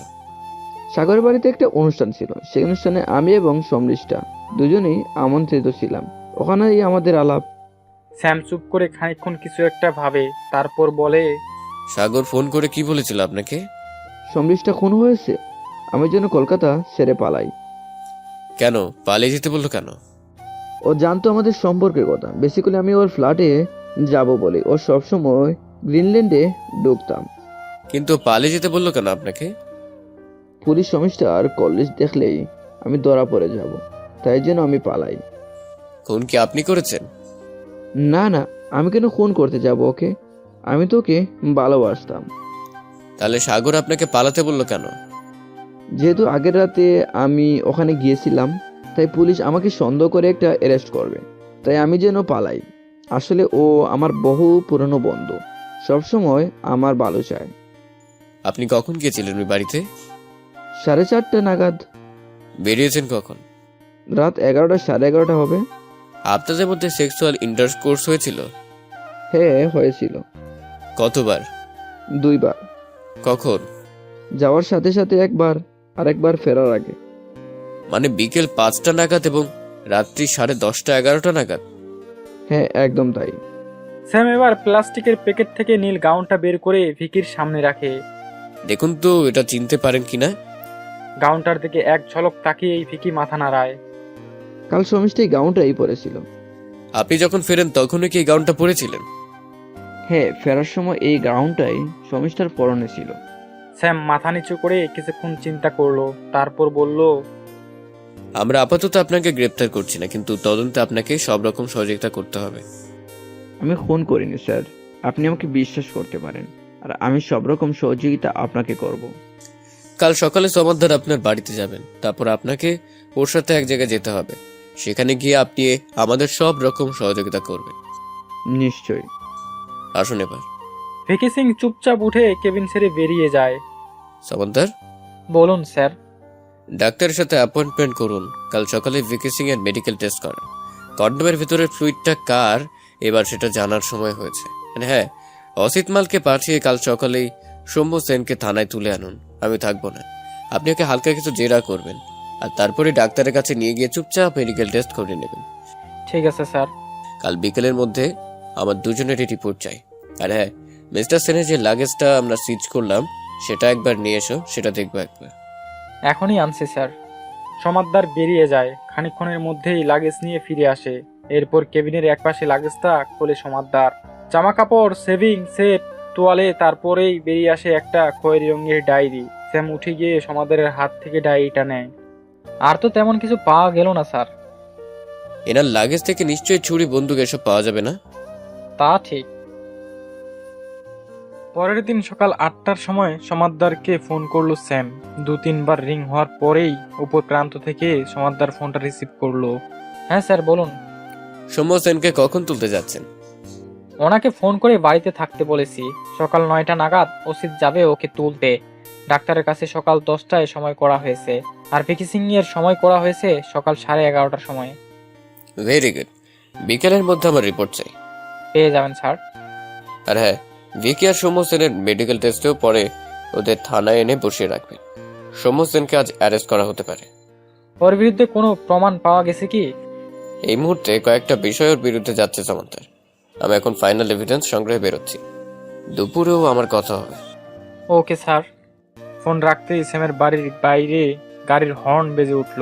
[SPEAKER 7] সাগরের বাড়িতে একটা অনুষ্ঠান ছিল, সেই অনুষ্ঠানে আমি এবং সমৃষ্ঠা দুজনেই আমন্ত্রিত ছিলাম। ওখানেই আমাদের আলাপ।
[SPEAKER 1] স্যাম চুপ করে খানিকক্ষণ কিছু একটা ভাবে, তারপর বলে,
[SPEAKER 3] সাগর ফোন করে কি বলেছিল আপনাকে?
[SPEAKER 7] সমৃষ্ঠা খুন হয়েছে, আমি যেন কলকাতা ছেড়ে পালাই।
[SPEAKER 3] কেন পালিয়ে যেতে বললো কেন?
[SPEAKER 7] ও জানতো আমাদের সম্পর্কের কথা। বেসিক্যালি আমি ওর ফ্ল্যাটে যাব বলে ও সবসময় গ্রিনল্যান্ডে ঢুকতাম।
[SPEAKER 3] কিন্তু পালিয়ে যেতে বললো কেন আপনাকে?
[SPEAKER 7] পুলিশ সমস্যার কলেজ দেখলেই আমি ধরা পড়ে যাব, তাই জন্য আমি পালাই।
[SPEAKER 3] খুন কি আপনি করেছেন?
[SPEAKER 7] না না, আমি কেন খুন করতে যাব ওকে? আমি তো ওকে ভালোবাসতাম।
[SPEAKER 3] তাহলে সাগর আপনাকে পালাতে বললো কেন?
[SPEAKER 7] যেহেতু আগের রাতে আমি ওখানে গিয়েছিলাম, তাই পুলিশ আমাকে সন্দেহ করে একটা অ্যারেস্ট করবে, তাই আমি যেন পালাই। আসলে ও আমার বহু পুরনো বন্ধু, সবসময় আমার ভালো চায়।
[SPEAKER 3] আপনি কখন গিয়েছিলেন ওই বাড়িতে?
[SPEAKER 7] 4:30 নাগাদ।
[SPEAKER 3] বেরিয়েছেন কখন?
[SPEAKER 7] রাত 11টা, 11:30 হবে।
[SPEAKER 3] আপনাদের মধ্যে সেক্সুয়াল ইন্টারকোর্স হয়েছিল?
[SPEAKER 7] হ্যাঁ, হয়েছিল।
[SPEAKER 3] কতবার?
[SPEAKER 7] 2 বার।
[SPEAKER 3] কখন?
[SPEAKER 7] যাওয়ার সাথে সাথে একবার, আর একবার ফেরার আগে।
[SPEAKER 3] মানে বিকেল 5টা নাগাদ এবং রাত্রি 10:30, 11টা নাগাদ?
[SPEAKER 7] হ্যাঁ, একদম তাই।
[SPEAKER 1] স্যাম এবার প্লাস্টিকের প্যাকেট থেকে নীল গাউনটা বের করে ভিকির সামনে রাখে।
[SPEAKER 3] দেখুন তো এটা চিনতে পারেন কিনা।
[SPEAKER 1] গাউনটার দিকে এক ঝলক তাকিয়েই ভিকি মাথা নাড়ায়।
[SPEAKER 7] কাল সমস্ত এই গাউনটাই পরেছিল।
[SPEAKER 3] আপনি যখন ফেরেন তখনই কি এই গাউনটা পরেছিলেন?
[SPEAKER 7] হ্যাঁ, ফেরার সময় এই গাউনটাই সমস্যার পরনে ছিল।
[SPEAKER 1] স্যাম মাথা নিচু করে কিছুক্ষণ চিন্তা করলো, তারপর বলল,
[SPEAKER 3] আমরা আপাতত আপনাকে গ্রেপ্তার করছি না, কিন্তু তদন্তে আপনাকে সব রকম সহযোগিতা করতে হবে।
[SPEAKER 7] আমি খুন করিনি স্যার, আপনি আমাকে বিশ্বাস করতে পারেন, আর আমি সব রকম সহযোগিতা আপনাকে করব।
[SPEAKER 3] কাল সকালে সমাদদার আপনার বাড়িতে যাবেন, তারপর আপনাকে ওর সাথে এক জায়গায় যেতে হবে। সেখানে গিয়ে আপনি আমাদের সব রকম সহযোগিতা করবেন।
[SPEAKER 7] নিশ্চয়ই।
[SPEAKER 3] আসুন এবার।
[SPEAKER 1] ভিকি সিং চুপচাপ উঠে কেবিন ছেড়ে বেরিয়ে যায়।
[SPEAKER 3] সমাদদার,
[SPEAKER 1] বলুন স্যার।
[SPEAKER 3] ডাক্তারের সাথে অ্যাপয়েন্টমেন্ট করুন। কাল সকালে ভিকি সিং এর মেডিকেল টেস্ট করান। কন্ডোমের ভিতরের ফ্লুইডটা কার, এবার সেটা জানার সময় হয়েছে। হ্যাঁ, অসিত মালকে পাঠিয়ে কাল সকালেই সৌম্য সেনকে থানায় তুলে আনুন। আমি থাকবো না, আপনি ওকে হালকা কিছু জেরা করবেন, আর তারপরে ডাক্তারের কাছে নিয়ে গিয়ে চুপচাপ মেডিকেল টেস্ট করে নেবেন।
[SPEAKER 1] ঠিক আছে স্যার।
[SPEAKER 3] কাল বিকেলের মধ্যে আমার দুজনেরই রিপোর্ট চাই। আর হ্যাঁ, মিস্টার সেনের যে লাগেজটা আমরা সিজ করলাম সেটা একবার নিয়ে এসো, সেটা দেখবো একবার।
[SPEAKER 1] এখনই আনছি স্যার। সমাদদার বেরিয়ে যায়, খানিকক্ষণের মধ্যেই লাগেজ নিয়ে ফিরে আসে। এরপর কেবিনের একপাশে লাগেজটা খোলে সমাদদার। জামা কাপড়, সেভিং সেট, তোয়ালে, তারপরেই বেরিয়ে আসে একটা খয়েরি রঙের ডায়েরি। স্যাম উঠে গিয়ে সমাদদারের হাত থেকে ডায়েরিটা নেয়। আর তো তেমন কিছু পাওয়া গেল না স্যার।
[SPEAKER 3] এনার লাগেজ থেকে নিশ্চয়ই ছুরি, বন্দুক এসব পাওয়া যাবে না?
[SPEAKER 1] তা ঠিক। পরের দিন সকাল 8টার সময় সমাদদারকে ফোন করলো স্যাম। 2-3 বার রিং হওয়ার পরেই উপর প্রান্ত থেকে সমাদদার ফোনটা রিসিভ করলো। হ্যাঁ স্যার বলুন।
[SPEAKER 3] সৌম্য সেনকে কখন তুলতে যাচ্ছেন?
[SPEAKER 1] ওনাকে ফোন করে বাড়িতে থাকতে বলেছি। সকাল 9টা নাগাদ ওসিদ যাবে ওকে তুলতে। ডাক্তারের কাছে সকাল 10টায় সময় করা হয়েছে, আর ভ্যাকেসিং এর সময় করা হয়েছে সকাল 11:30টার সময়।
[SPEAKER 3] Very good. বিকেলের মধ্যে আমার রিপোর্ট চাই।
[SPEAKER 1] পেয়ে যাবেন স্যার।
[SPEAKER 3] আর হ্যাঁ, ভিকি আর সৌম্য সেনের মেডিকেল টেস্টেও পরে ওদের থানায় এনে বসিয়ে রাখবেন। সৌম্য সেনকে আজ অ্যারেস্ট করা হতে পারে।
[SPEAKER 1] ওর বিরুদ্ধে কোনো প্রমাণ পাওয়া গেছে কি?
[SPEAKER 3] এই মুহূর্তে কয়েকটা বিষয়ের বিরুদ্ধে যাচ্ছে সামান্তার। আমি এখন ফাইনাল এভিডেন্স সংগ্রহে বেরোচ্ছি। দুপুরেও আমার কথা হবে।
[SPEAKER 1] Okay sir. ফোন রাখতেই স্যামের বাড়ির বাইরে গাড়ির হর্ন বেজে উঠল।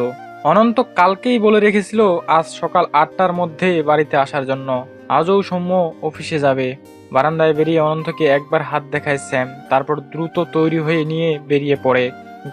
[SPEAKER 1] অনন্ত কালকেই বলে রেখেছিল আজ সকাল 8টার মধ্যে বাড়িতে আসার জন্য। আজও সৌম্য অফিসে যাবে। বারান্দায় বেরিয়ে অনন্তকে একবার হাত দেখায় স্যাম, তারপর দ্রুত তৈরি হয়ে নিয়ে বেরিয়ে পড়ে।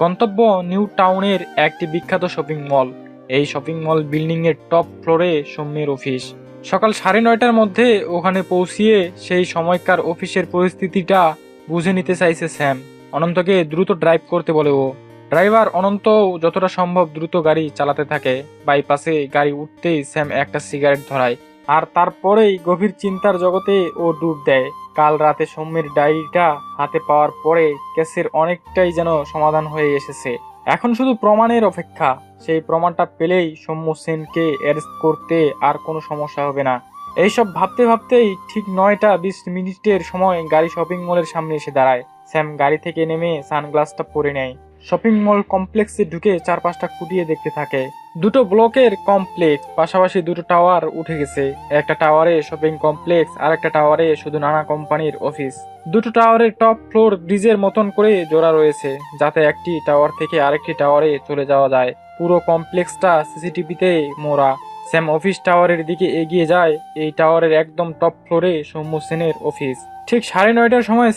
[SPEAKER 1] গন্তব্য নিউ টাউনের একটি বিখ্যাত শপিং মল। এই শপিং মল বিল্ডিং এর টপ ফ্লোরে সৌম্যের অফিস। সকাল 9:30টার মধ্যে ওখানে পৌঁছিয়ে সেই সময়কার অফিসের পরিস্থিতিটা বুঝে নিতে চাইছে স্যাম। অনন্তকে দ্রুত ড্রাইভ করতে বলে ও। ড্রাইভার অনন্ত যতটা সম্ভব দ্রুত গাড়ি চালাতে থাকে। বাইপাসে গাড়ি উঠতেই স্যাম একটা সিগারেট ধরায়, আর তারপরেই গভীর চিন্তার জগতে ও ডুব দেয়। কাল রাতে সৌম্যের ডায়েরিটা হাতে পাওয়ার পরে কেসের অনেকটাই যেন সমাধান হয়ে এসেছে। এখন শুধু প্রমাণের অপেক্ষা। সেই প্রমাণটা পেলেই সৌম্য সেনকে অ্যারেস্ট করতে আর কোনো সমস্যা হবে না। এইসব ভাবতে ভাবতেই ঠিক 9টা 20 মিনিটের সময় গাড়ি শপিং মলের সামনে এসে দাঁড়ায়। স্যাম গাড়ি থেকে নেমে সানগ্লাসটা পরে নেয়। শপিং মল কমপ্লেক্সে ঢুকে চারপাশটা খুঁটিয়ে দেখতে থাকে। দুটো ব্লকের কমপ্লেক্স, পাশাপাশি দুটো টাওয়ার উঠে গেছে। একটা টাওয়ারে শপিং কমপ্লেক্স, আর একটা টাওয়ারে শুধু নানা কোম্পানির অফিস। দুটো টাওয়ারের টপ ফ্লোর ব্রিজের মতন করে জোড়া রয়েছে, যাতে একটি টাওয়ার থেকে আরেকটি টাওয়ারে চলে যাওয়া যায়। পুরো কমপ্লেক্সটা সিসিটিভিতে মোড়া। স্যাম অফিস টাওয়ারের দিকে এগিয়ে যায়। এই টাওয়ারের একদম টপ ফ্লোরে সৌম্য সেনের অফিস। ঠিক 9:30টার সময়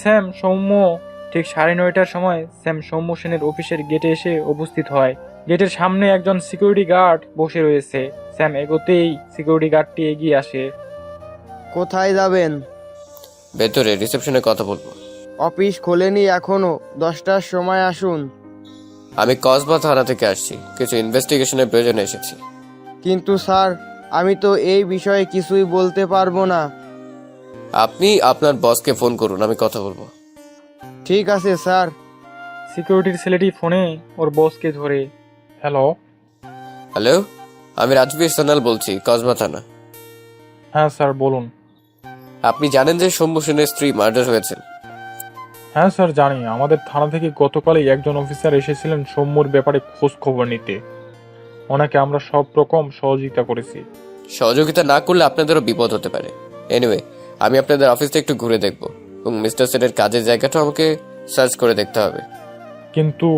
[SPEAKER 1] স্যাম সৌম্য সেনের অফিসের গেটে এসে উপস্থিত হয়। গেটের সামনে একজন সিকিউরিটি গার্ড বসে রয়েছে। স্যাম এগোতেই সিকিউরিটি গার্ডটি এগিয়ে আসে।
[SPEAKER 6] কোথায় যাবেন?
[SPEAKER 3] ভেতরে রিসেপশনে কথা বলবো।
[SPEAKER 6] অফিস খোলেনি এখনো, 10টার সময় আসুন।
[SPEAKER 3] আমি কসবা থানা থেকে আসছি, কিছু ইনভেস্টিগেশনের প্রয়োজনে এসেছি।
[SPEAKER 6] কিন্তু স্যার, আমি তো এই বিষয়ে কিছুই বলতে পারবো না।
[SPEAKER 3] আপনি আপনার বসকে ফোন করুন, আমি কথা বলবো।
[SPEAKER 6] ঠিক আছে স্যার।
[SPEAKER 1] সিকিউরিটির ছেলেটি ফোনে ওর বসকে ধরে। হ্যালো।
[SPEAKER 3] হ্যালো, আমি রাজবীর সোনাল বলছি, কসবা থানা।
[SPEAKER 1] হ্যাঁ স্যার বলুন।
[SPEAKER 3] আপনি জানেন যে সৌম্য সেনের স্ত্রী মার্ডার হয়েছেন?
[SPEAKER 8] হ্যাঁ স্যার জানি। আমাদের থানা থেকে গতকালই একজন অফিসার এসেছিলেন সৌম্যর ব্যাপারে খোঁজ খবর নিতে। ওনাকে আমরা সব রকম সহযোগিতা করেছি।
[SPEAKER 3] সহযোগিতা না করলে আপনাদেরও বিপদ হতে পারে। এনিওয়ে, আমি আপনাদের অফিসটা একটু ঘুরে দেখবো, এবং মিস্টার সেনের কাজের জায়গাটা আমাকে সার্চ করে দেখতে হবে।
[SPEAKER 8] কিন্তু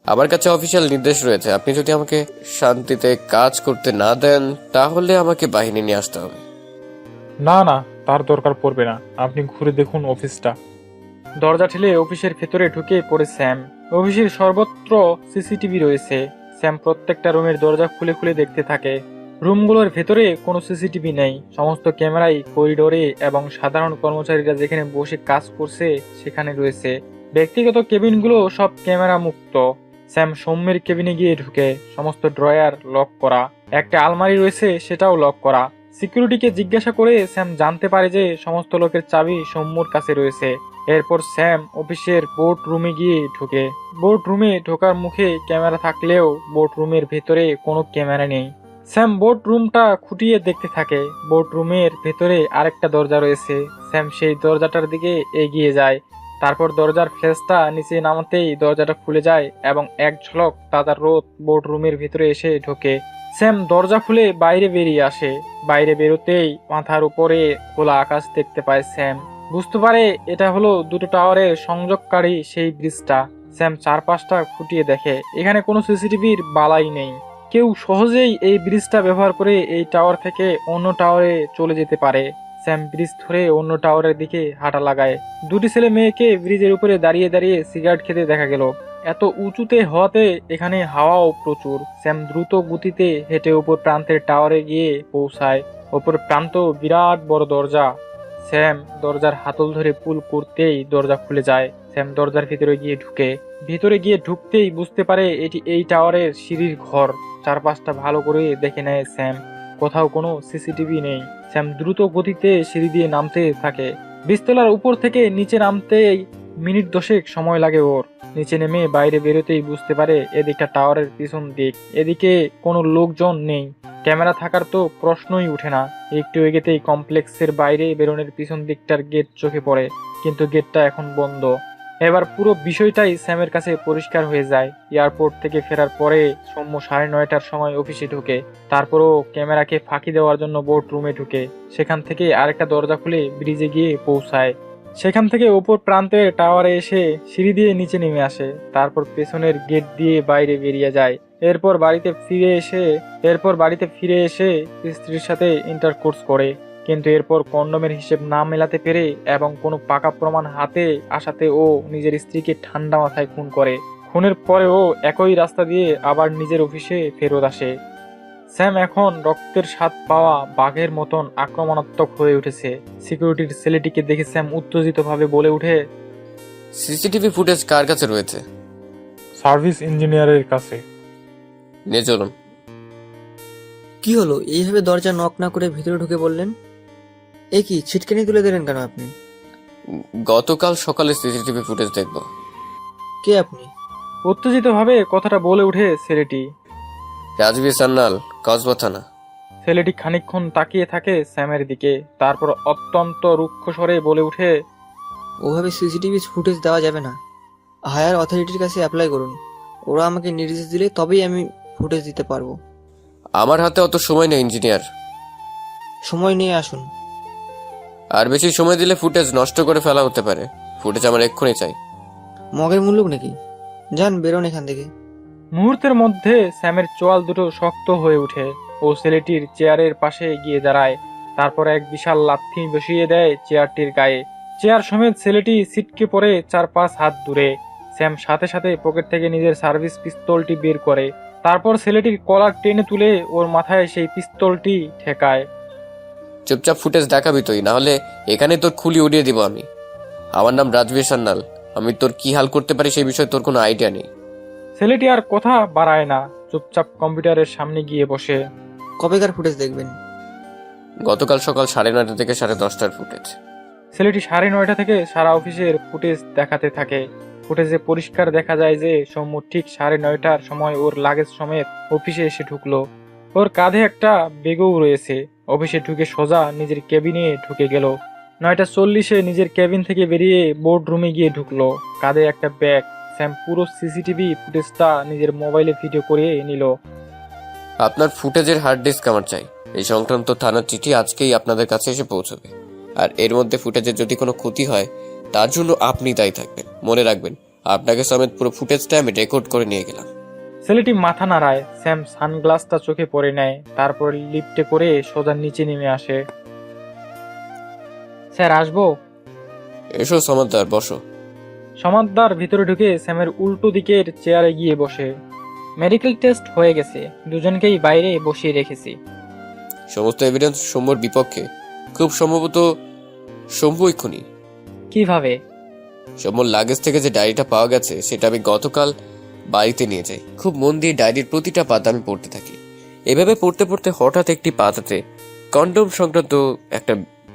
[SPEAKER 3] আমার কাছে অফিসিয়াল নির্দেশ রয়েছে, আপনি যদি আমাকে শান্তিতে কাজ করতে না দেন তাহলে আমাকে বাহিনী নিয়ে আসতে হবে।
[SPEAKER 8] না না, তার দরকার পড়বে না, আপনি ঘুরে দেখুন অফিসটা।
[SPEAKER 1] দরজা ঠেলে অফিসের ভেতরে ঢুকে পড়ে স্যাম। অফিসের সর্বত্র সিসিটিভি রয়েছে। স্যাম প্রত্যেকটা রুমের দরজা খুলে খুলে দেখতে থাকে। রুমগুলোর ভেতরে কোনো সিসিটিভি নেই। সমস্ত ক্যামেরাই করিডোরে এবং সাধারণ কর্মচারীরা যেখানে বসে কাজ করছে সেখানে রয়েছে। ব্যক্তিগত কেবিনগুলো সব ক্যামেরা মুক্ত। স্যাম সৌম্যের কেবিনে গিয়ে ঢুকে। সমস্ত ড্রয়ার লক করা। একটা আলমারি রয়েছে, সেটাও লক করা। সিকিউরিটিকে জিজ্ঞাসা করে স্যাম জানতে পারে যে সমস্ত লোকের চাবি সৌম্যর কাছে রয়েছে। এরপর স্যাম অফিসের বোর্ড রুমে গিয়ে ঢোকে। বোর্ড রুমে ঢোকার মুখে ক্যামেরা থাকলেও বোর্ড রুমের ভেতরে কোনো ক্যামেরা নেই। স্যাম বোর্ড রুমটা খুঁটিয়ে দেখতে থাকে। বোর্ড রুমের ভেতরে আরেকটা দরজা রয়েছে। স্যাম সেই দরজাটার দিকে এগিয়ে যায়। তারপর দরজার ফ্ল্যাশটা নিচে নামাতেই দরজাটা খুলে যায় এবং এক ঝলক তাজা রোদ বোর্ড রুমের ভেতরে এসে ঢোকে। স্যাম দরজা খুলে বাইরে বেরিয়ে আসে। বাইরে বেরোতেই মাথার উপরে খোলা আকাশ দেখতে পায় স্যাম। বুঝতে পারে এটা হলো দুটো টাওয়ারের সংযোগকারী সেই ব্রিজটা। স্যাম চারপাশটা খুঁটিয়ে দেখে, এখানে কোনো সিসিটিভির বালাই নেই। কেউ সহজেই এই ব্রিজটা ব্যবহার করে এই টাওয়ার থেকে অন্য টাওয়ারে চলে যেতে পারে। স্যাম ব্রিজ ধরে অন্য টাওয়ারের দিকে হাঁটা লাগায়। দুটি ছেলে মেয়েকে ব্রিজের উপরে দাঁড়িয়ে দাঁড়িয়ে সিগারেট খেতে দেখা গেল। এত উঁচুতে হওয়াতে এখানে হাওয়াও প্রচুর। স্যাম দ্রুত গতিতে হেঁটে উপর প্রান্তের টাওয়ারে গিয়ে পৌঁছায়। ওপর প্রান্ত বিরাট বড় দরজা। স্যাম দরজার হাতল ধরে পুল করতেই দরজা খুলে যায়। স্যাম দরজার ভিতরে গিয়ে ঢুকে। ভিতরে গিয়ে ঢুকতেই বুঝতে পারে এটি এই টাওয়ারের সিঁড়ির ঘর। চারপাশটা ভালো করে দেখে নেয় স্যাম। কোথাও কোনো সিসিটিভি নেই। স্যাম দ্রুত গতিতে সিঁড়ি দিয়ে নামতে থাকে। বিস্তলার উপর থেকে নিচে নামতেই মিনিট 10 সময় লাগে ওর। নিচে নেমে বাইরে বেরোতেই বুঝতে পারে এদিকটা টাওয়ারের পিছন দিক। এদিকে কোনো লোকজন নেই, ক্যামেরা থাকার তো প্রশ্নই উঠে না। একটু এগোতেই কমপ্লেক্সের বাইরে বেরোনোর পিছন দিকটার গেট চোখে পড়ে, কিন্তু গেটটা এখন বন্ধ। এবার পুরো বিষয়টাই স্যামের কাছে পরিষ্কার হয়ে যায়। এয়ারপোর্ট থেকে ফেরার পরে সৌম্য 9:30টার সময় অফিসে ঢুকে। তারপরও ক্যামেরাকে ফাঁকি দেওয়ার জন্য বোর্ড রুমে ঢুকে। সেখান থেকে আরেকটা দরজা খুলে ব্রিজে গিয়ে পৌঁছায়। সেখান থেকে ওপর প্রান্তের টাওয়ারে এসে সিঁড়ি দিয়ে নিচে নেমে আসে। তারপর পেছনের গেট দিয়ে বাইরে বেরিয়ে যায়। এরপর বাড়িতে ফিরে এসে স্ত্রীর সাথে ইন্টারকোর্স করে। কিন্তু এরপর কন্ডোমের হিসেব না মেলাতে পেরে এবং কোনো পাকা প্রমাণ হাতে আসাতে ও নিজের স্ত্রীকে ঠান্ডা মাথায় খুন করে। খুনের পরেও একই রাস্তা দিয়ে আবার নিজের অফিসে ফেরত আসে। স্যাম এখন রক্তের স্বাদ পাওয়া বাঘের মতন আক্রমণাত্মক হয়ে উঠেছে। সিকিউরিটির ছেলেটিকে দেখে স্যাম উত্তেজিতভাবে বলে উঠে,
[SPEAKER 3] সিসিটিভি ফুটেজ কার কাছে রয়েছে?
[SPEAKER 8] সার্ভিস ইঞ্জিনিয়ারের কাছে।
[SPEAKER 3] নিয়ে চলুন।
[SPEAKER 4] কি হলো, এইভাবে দরজা নক না করে ভিতরে ঢুকে বললেন? এ কি, ছিটকানি তুলে দিলেন কেন আপনি?
[SPEAKER 3] গতকাল সকালে সিসিটিভি ফুটেজ দেখব।
[SPEAKER 4] কে আপনি?
[SPEAKER 1] উত্তেজিতভাবে কথাটা বলে উঠে ছেলেটি।
[SPEAKER 3] রাজবীর সান্যাল, কসবা থানা।
[SPEAKER 1] ছেলেটি খানিকক্ষণ তাকিয়ে থাকে স্যামের দিকে, তারপর অত্যন্ত রুক্ষ স্বরে বলে উঠে,
[SPEAKER 4] ওভাবে সিসিটিভি ফুটেজ দেওয়া যাবে না। হায়ার অথরিটির কাছে অ্যাপ্লাই করুন। ওরা আমাকে নির্দেশ দিলে তবেই আমি ফুটেজ দিতে পারবো।
[SPEAKER 3] আমার হাতে অত সময় নেই ইঞ্জিনিয়ার।
[SPEAKER 4] সময় নিয়ে আসুন।
[SPEAKER 3] আর বেশি সময় দিলে ফুটেজ নষ্ট করে ফেলা হতে পারে। ফুটেজ আমার এক্ষুনি চাই।
[SPEAKER 4] মগের মুল্লুক নাকি? যান, বেরোন এখান থেকে।
[SPEAKER 1] মুহূর্তের মধ্যে স্যামের চোয়াল দুটো শক্ত হয়ে ওঠে। ও ছেলেটির চেয়ারের পাশে গিয়ে দাঁড়ায়। তারপর এক বিশাল লাথি বসিয়ে দেয় চেয়ারটির গায়ে। চেয়ার সমেত ছেলেটি ছিটকে পড়ে 4-5 হাত দূরে। স্যাম সাথে সাথে পকেট থেকে নিজের সার্ভিস পিস্তলটি বের করে। তারপর ছেলেটির কলার টেনে তুলে ওর মাথায় সেই পিস্তলটি ঠেকায়।
[SPEAKER 3] চুপচাপ ফুটেজ দেখাবি তুই, না হলে এখানে তোর খুলি উড়িয়ে দিব আমি। আমার নাম রাজবীর সান্যাল। আমি তোর কি হাল করতে পারি সেই বিষয়ে তোর কোনো আইডিয়া নেই।
[SPEAKER 1] ছেলেটি আর কথা বাড়ায় না, চুপচাপ কম্পিউটারের সামনে গিয়ে বসে।
[SPEAKER 4] কবেকার ফুটেজ দেখবেন?
[SPEAKER 3] গতকাল সকাল 9:30 থেকে 10:30টার ফুটেজ।
[SPEAKER 1] ছেলেটি 9:30 থেকে সারা অফিসের ফুটেজ দেখাতে থাকে। ফুটেজে পরিষ্কার দেখা যায় যে সৌম্য ঠিক 9:30টার সময় ওর লাগেজ সমেত অফিসে এসে ঢুকলো। ওর কাঁধে একটা ব্যাগও রয়েছে। অফিসে ঢুকে সোজা নিজের কেবিনে ঢুকে গেল। 9:40-এ নিজের কেবিন থেকে বেরিয়ে বোর্ড রুমে গিয়ে ঢুকলো, কাঁধে একটা ব্যাগ। স্যাম পুরো সিসিটিভি ফুটেজটা নিজের মোবাইলে ভিডিও করে নিল।
[SPEAKER 3] আপনার ফুটেজের হার্ড ডিস্ক আমার চাই। এই সংক্রান্ত থানার চিঠি আজকেই আপনাদের কাছে এসে পৌঁছবে। আর এর মধ্যে ফুটেজের যদি কোনো ক্ষতি হয় তার জন্য আপনি দায়ী থাকবেন। মনে রাখবেন, আপনাকে সমেত পুরো ফুটেজটা আমি রেকর্ড করে নিয়ে গেলাম।
[SPEAKER 1] ছেলেটি মাথা নাড়ায়। স্যাম সানগ্লাসটা চোখে পরে নেয়। তারপর লিফটে করে সোজা নিচে নেমে আসে। স্যার, আসবো?
[SPEAKER 3] এসো সমাদদার, বসো।
[SPEAKER 1] সমাদদার ভিতরে ঢুকে স্যামের উল্টো দিকের চেয়ারে গিয়ে বসে। মেডিকেল টেস্ট হয়ে গেছে, দুজনকেই বাইরে বসিয়ে রেখেছি।
[SPEAKER 3] সমস্ত এভিডেন্স শম্ভুর বিপক্ষে। খুব সম্ভবত শম্ভুই খুনি।
[SPEAKER 1] কিভাবে?
[SPEAKER 3] শম্ভুর লাগেজ থেকে যে ডায়েরিটা পাওয়া গেছে সেটা আমি গতকাল বাড়িতে নিয়ে যাই। খুব মন দিয়ে ডায়েরির প্রতিটা পাতা আমি পড়তে থাকি। এভাবে পড়তে পড়তে হঠাৎ একটি পাতাতে কন্ডোম সংক্রান্ত একটা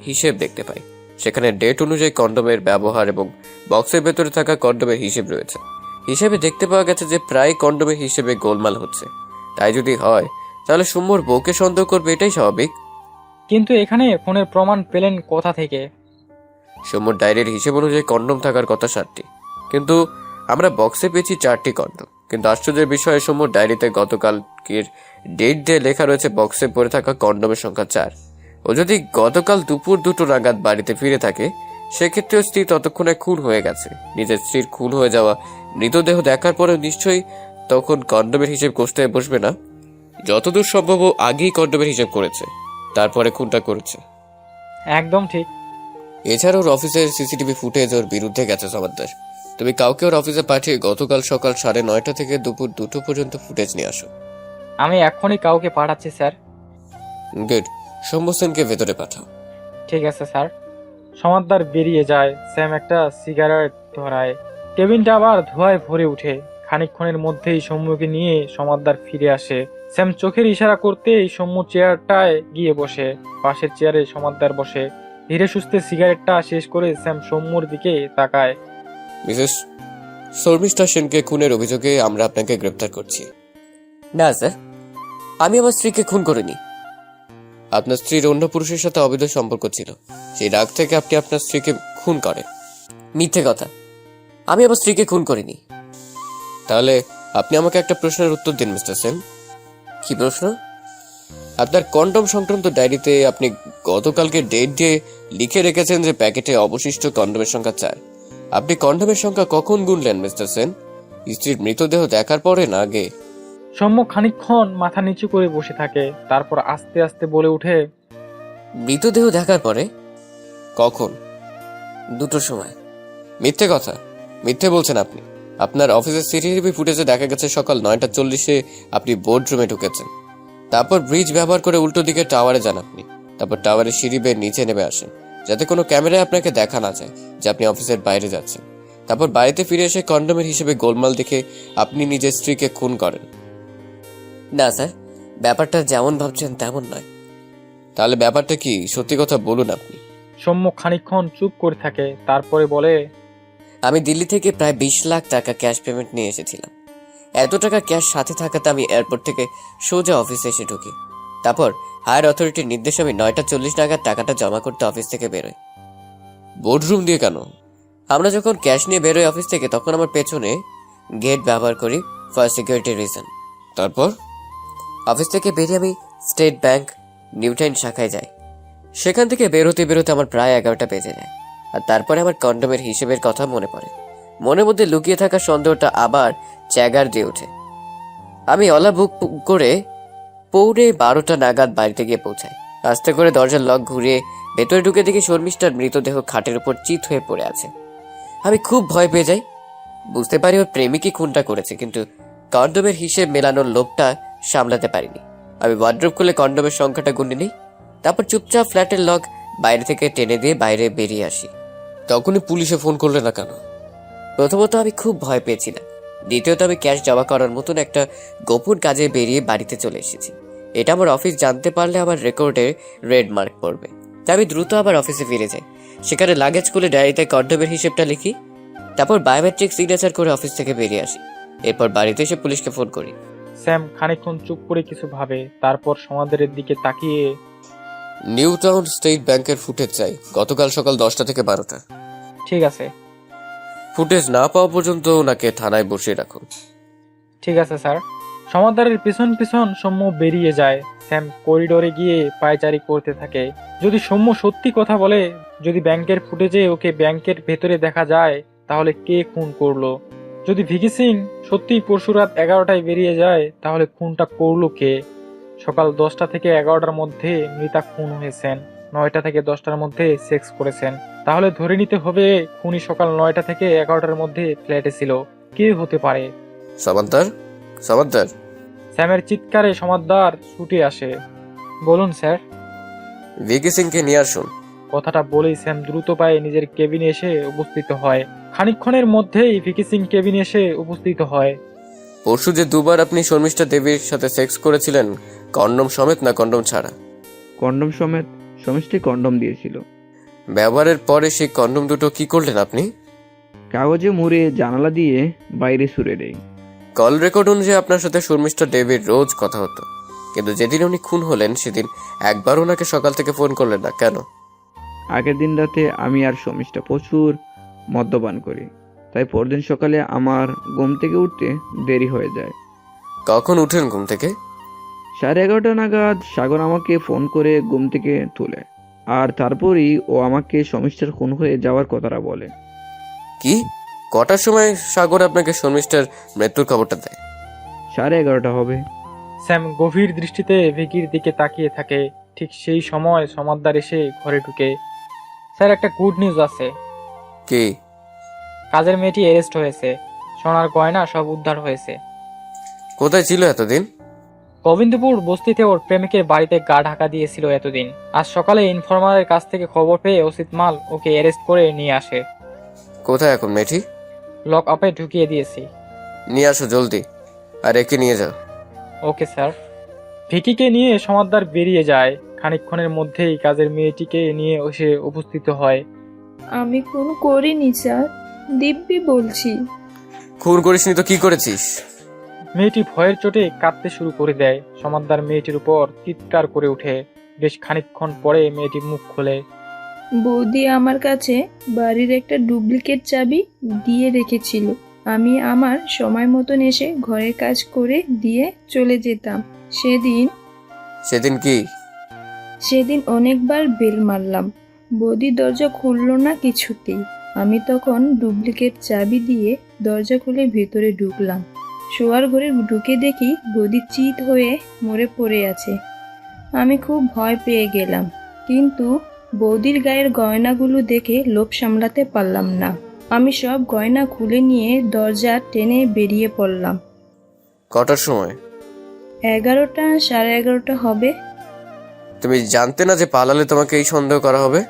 [SPEAKER 3] হিসেব দেখতে পাই। সেখানে ডেট অনুযায়ী কন্ডোমের ব্যবহার এবং বক্সের ভেতরে থাকা কন্ডোমের হিসেব রয়েছে। হিসেবে দেখতে পাওয়া গেছে যে প্রায় কন্ডোমের হিসেবে গোলমাল হচ্ছে। তাই যদি হয় তাহলে শম্ভুর বউকে সন্দেহ করবে, এটাই স্বাভাবিক।
[SPEAKER 1] কিন্তু এখানে ফোনের প্রমাণ পেলেন কোথা থেকে?
[SPEAKER 3] শম্ভুর ডায়েরির হিসেব অনুযায়ী কন্ডোম থাকার কথা 7টি, কিন্তু আমরা বক্সে পেয়েছি 4টি কন্ডোম। কিন্তু আশ্চর্যের বিষয়ে সৌম্য ডায়েরিতে গতকালকের ডেট দিয়ে লেখা রয়েছে বক্সে পড়ে থাকা কন্ডোমের সংখ্যা 4। ও যদি গতকাল দুপুর 2টো নাগাদ বাড়িতে ফিরে থাকে, সেক্ষেত্রে ওর স্ত্রী ততক্ষণে খুন হয়ে গেছে। নিজের স্ত্রীর খুন হয়ে যাওয়া মৃতদেহ দেখার পরে নিশ্চয়ই তখন কন্ডোমের হিসেব কষতে বসবে না। যতদূর সম্ভব ও আগেই কন্ডোমের হিসেব করেছে, তারপরে খুনটা করেছে।
[SPEAKER 1] একদম ঠিক।
[SPEAKER 3] এছাড়া ওর অফিসের সিসিটিভি ফুটেজ ওর বিরুদ্ধে গেছে সমাদ্দার। তুমি কাউকে ওর অফিসে পাঠিয়ে গতকাল সকাল 9:30 থেকে দুপুর 2টো পর্যন্ত ফুটেজ নিয়ে আসো।
[SPEAKER 1] আমি এখনই কাউকে পাঠাচ্ছি স্যার।
[SPEAKER 3] গুড। শম্ভু সেনকে ভেতরে পাঠাও।
[SPEAKER 1] ঠিক আছে স্যার। সমাদদার বেরিয়ে যায়। স্যাম একটা সিগারেট ধরায়। কেবিনটা আবার ধোঁয়ায় ভরে ওঠে। খানিকক্ষণের মধ্যেই সৌম্যকে নিয়ে সমাদদার ফিরে আসে। স্যাম চোখের ইশারা করতেই সৌম্য চেয়ারটায় গিয়ে বসে। পাশের চেয়ারে সমাদদার বসে। ধীরে সুস্থে সিগারেটটা শেষ করে স্যাম সৌম্যর দিকে তাকায়।
[SPEAKER 3] মিসেস শর্মিষ্ঠা সেনকে খুনের অভিযোগে আমরা আপনাকে গ্রেপ্তার করছি। না স্যার, আমি আমার স্ত্রীকে খুন করিনি। আপনার স্ত্রীর অন্য পুরুষের সাথে অবৈধ সম্পর্ক ছিল, সেই রাগ থেকে আপনি আপনার স্ত্রীকে খুন করেন। মিথ্যে কথা, আমি আমার স্ত্রীকে খুন করিনি। তাহলে আপনি আমাকে একটা প্রশ্নের উত্তর দিন মিস্টার সেন। কি প্রশ্ন? আপনার কন্ডম সংক্রান্ত ডায়েরিতে আপনি গতকালকে ডেট দিয়ে লিখে রেখেছেন যে প্যাকেটে অবশিষ্ট কন্ডমের সংখ্যা 4। আপনি কন্ডমের সংখ্যা কখন গুনলেন মিস্টার সেন? স্ত্রীর মৃতদেহ দেখার পরে না আগে?
[SPEAKER 1] সৌম্য খানিকক্ষণ মাথা নিচু করে বসে থাকে। তারপর আস্তে আস্তে বলে ওঠে,
[SPEAKER 3] মৃতদেহ দেখার পরে? কখন? 2টোর সময়। মিথ্যে কথা, মিথ্যে বলছেন আপনি। আপনার অফিসের সিসিটিভি ফুটেজে দেখা গেছে সকাল 9:40-এ আপনি বোর্ডরুমে ঢুকেছেন। তারপর ব্রিজ ব্যবহার করে উল্টো দিকে টাওয়ারে যান আপনি। তারপর টাওয়ারের সিঁড়ি বেয়ে নিচে নেমে আসেন, যাতে কোনো ক্যামেরায় আপনাকে দেখা না যায় যে আপনি অফিসের বাইরে যাচ্ছেন। তারপর বাড়িতে ফিরে এসে কন্ডোমের হিসেবে গোলমাল দেখে আপনি নিজের স্ত্রীকে খুন করেন। না স্যার, ব্যাপারটা যেমন ভাবছেন তেমন নয়। তাহলে ব্যাপারটা কি? সত্যি কথা বলুন আপনি।
[SPEAKER 1] সৌম্য খানিকক্ষণ চুপ করে থাকে। তারপরে বলে,
[SPEAKER 3] আমি দিল্লি থেকে প্রায় 20 লাখ টাকা ক্যাশ পেমেন্ট নিয়ে এসেছিলাম। এত টাকা ক্যাশ সাথে থাকাতে আমি এয়ারপোর্ট থেকে সোজা অফিসে এসে ঢুকি। তারপর হায়ার অথরিটির নির্দেশ আমি 9:40 নাগাদ টাকাটা জমা করতে অফিস থেকে বেরোই। বোর্ডরুম দিয়ে কেন? আমরা যখন ক্যাশ নিয়ে বেরোই অফিস থেকে, তখন আমার পেছনে গেট ব্যবহার করি ফর সিকিউরিটি রিজন। তারপর অফিস থেকে বেরিয়ে আমি স্টেট ব্যাংক নিউটাইন শাখায় যাই। সেখান থেকে বেরোতে বেরোতে আমার প্রায় 11টা বেজে যায়। আর তারপরে আমার কন্ডোমের হিসেবের কথা মনে পড়ে। মনের মধ্যে লুকিয়ে থাকা সন্দেহটা আবার চ্যাগার দিয়ে ওঠে। আমি অলা বুক করে পৌনে 12টা নাগাদ বাড়িতে গিয়ে পৌঁছাই। আস্তে করে দরজার লক ঘুরিয়ে ভেতরে ঢুকে দেখি শর্মিষ্ঠার মৃতদেহ খাটের উপর চিত হয়ে পড়ে আছে। আমি খুব ভয় পেয়ে যাই। বুঝতে পারি ওর প্রেমিকই খুনটা করেছে, কিন্তু কন্ডোমের হিসেব মেলানোর লোভটা সামলাতে পারিনি। আমি ওয়ার্ড্রোব খুলে কন্ডোমের সংখ্যাটা গুনে নিই। তারপর চুপচাপ ফ্ল্যাটের লক বাইরে থেকে টেনে দিয়ে বাইরে বেরিয়ে আসি। তখনই পুলিশে ফোন করলে না কেন? প্রথমত আমি খুব ভয় পেয়েছিলাম। দ্বিতীয়ত আমি ক্যাশ জমা করার মতন একটা গোপন কাজে বেরিয়ে বাড়িতে চলে এসেছি। এটা আমার অফিস জানতে পারলে আমার রেকর্ডে রেড মার্ক পড়বে। তাই আমি দ্রুত আবার অফিসে ফিরে যাই। সেখানে লাগেজ খুলে ডায়েরিতে কন্ডোমের হিসেবটা লিখি। তারপর বায়োমেট্রিক সিগনেচার করে অফিস থেকে বেরিয়ে আসি। এরপর বাড়িতে এসে পুলিশকে ফোন করি।
[SPEAKER 1] স্যাম খানিকক্ষণ চুপ করে কিছু ভাবে। তারপর সমাদের দিকে তাকিয়ে,
[SPEAKER 3] নিউ টাউন স্টেট ব্যাংকের ফুটেজ চাই, গতকাল সকাল 10টা থেকে 12টা।
[SPEAKER 1] ঠিক আছে।
[SPEAKER 3] ফুটেজ না পাওয়া পর্যন্ত ওনাকে থানায় বসিয়ে রাখুন।
[SPEAKER 1] ঠিক আছে স্যার। সমাদদারের পিছন পিছন সৌম্য বেরিয়ে যায়। স্যাম করিডোরে গিয়ে পায়চারি করতে থাকে। যদি সৌম্য সত্যি কথা বলে, যদি ব্যাংকের ফুটেজে ওকে ব্যাংকের ভেতরে দেখা যায়, তাহলে কে খুন করলো? যদি ভিকি সিং সত্যিই পরশু রাত 11টায় বেরিয়ে যায়, তাহলে খুনটা করলো কে? সকাল 10টা থেকে 11টার মধ্যে মৃতা খুন হয়েছেন, 9টা থেকে 10টার মধ্যে সেক্স করেছেন। তাহলে ধরে নিতে হবে খুনি সকাল 9টা থেকে 11টার মধ্যে ফ্ল্যাটে ছিল। কে হতে পারে?
[SPEAKER 3] সমাদ্দার, সমাদ্দার।
[SPEAKER 1] স্যামের চিৎকারে সমাদদার ছুটে আসে। বলুন স্যার।
[SPEAKER 3] ভিকি সিংকে নিয়ে আসুন।
[SPEAKER 1] কথাটা বলেই স্যাম দ্রুত পায়ে নিজের কেবিনে এসে উপস্থিত হয়। খানিকক্ষণের মধ্যেই ভিকি সিং কেবিনে এসে উপস্থিত হয়।
[SPEAKER 3] পরশু যে দুবার আপনি শর্মিষ্ঠা দেবীর সাথে সেক্স করেছিলেন, কন্ডম সমেত না কন্ডম ছাড়া?
[SPEAKER 7] কন্ডম সমেত। সমিষ্টি কন্ডম দিয়েছিল।
[SPEAKER 3] ব্যবহারের পরে সেই কন্ডম দুটো কি করলেন আপনি?
[SPEAKER 7] কাগজে মুড়ে জানালা দিয়ে বাইরে ছুড়ে দেই।
[SPEAKER 3] কল রেকর্ড অনুযায়ী আপনার সাথে শর্মিষ্ঠা দেবীর রোজ কথা হতো, কিন্তু যেদিন উনি খুন হলেন সেদিন একবার ওনাকে সকাল থেকে ফোন করলেন না কেন?
[SPEAKER 7] আগের দিন রাতে আমি আর সমিষ্টা প্রচুর মদ্যপান করি, তাই পরদিন সকালে আমার ঘুম থেকে উঠতে দেরি হয়ে যায়।
[SPEAKER 3] কখন উঠেন ঘুম থেকে?
[SPEAKER 7] 11:30 নাগাদ সাগর আমাকে ফোন করে ঘুম থেকে তোলে, আর তারপরই ও আমাকে শর্মিষ্ঠার খুন হয়ে যাওয়ার কথাটা বলে।
[SPEAKER 3] কি, কটার সময় সাগর আপনাকে শর্মিষ্ঠার মৃত্যুর খবরটা দেয়?
[SPEAKER 7] 11:30 হবে।
[SPEAKER 1] স্যাম গভীর দৃষ্টিতে ভিকির দিকে তাকিয়ে থাকে। ঠিক সেই সময় সমাদদার এসে ঘরে ঢুকে। স্যার, একটা গুড নিউজ আছে।
[SPEAKER 3] কি?
[SPEAKER 1] কাজের মেয়েটি অ্যারেস্ট হয়েছে। সোনার গয়না সব উদ্ধার হয়েছে।
[SPEAKER 3] কোথায় ছিল এতদিন?
[SPEAKER 1] গোবিন্দপুর বস্তিতে ওর প্রেমিকের বাড়িতে গা ঢাকা দিয়েছিল এতদিন। আজ সকালে ইনফরমারের কাছ থেকে খবর পেয়ে অসিত মাল ওকে অ্যারেস্ট করে নিয়ে আসে।
[SPEAKER 3] কোথায় এখন মেয়েটি?
[SPEAKER 1] লক আপে ঢুকিয়ে দিয়েছি।
[SPEAKER 3] নিয়ে আসো জলদি, আর একে নিয়ে যাও।
[SPEAKER 1] Okay sir. ভিকিকে নিয়ে সমাদদার বেরিয়ে যায়। খানিকক্ষণের মধ্যেই কাজের মেয়েটিকে নিয়ে এসে উপস্থিত হয়।
[SPEAKER 9] আমি খুন করিনি স্যার, দিব্যি বলছি।
[SPEAKER 3] খুন করিসনি তো কি করেছিস?
[SPEAKER 1] মেয়েটি ভয়ের চোটে কাঁদতে শুরু করে দেয়। সমাদদার মেয়েটির উপর চিৎকার করে ওঠে। বেশ খানিকক্ষণ পরে মেয়েটি মুখ খোলে।
[SPEAKER 9] বৌদি আমার কাছে বাড়ির একটা ডুপ্লিকেট চাবি দিয়ে রেখেছিল। আমি আমার সময় মতন এসে ঘরের কাজ করে দিয়ে চলে যেতাম।
[SPEAKER 3] সেদিন কি?
[SPEAKER 9] সেদিন অনেকবার বেল মারলাম, বৌদি দরজা খুললো না কিছুতেই। আমি তখন ডুপ্লিকেট চাবি দিয়ে দরজা খুলে ভিতরে ঢুকলাম। শোয়ার ঘরে ঢুকে দেখি বৌদি চিত হয়ে মরে পড়ে আছে। আমি খুব ভয় পেয়ে গেলাম, কিন্তু বৌদির গায়ের গয়নাগুলো দেখে লোভ সামলাতে পারলাম না। আমি সব গয়না খুলে নিয়ে দরজা টেনে বেরিয়ে পড়লাম।
[SPEAKER 3] কটার সময়?
[SPEAKER 9] 11টা, 11:30 হবে।
[SPEAKER 3] তুমি জানতে না যে পালালে তোমাকে এই সন্দেহ করা হবে?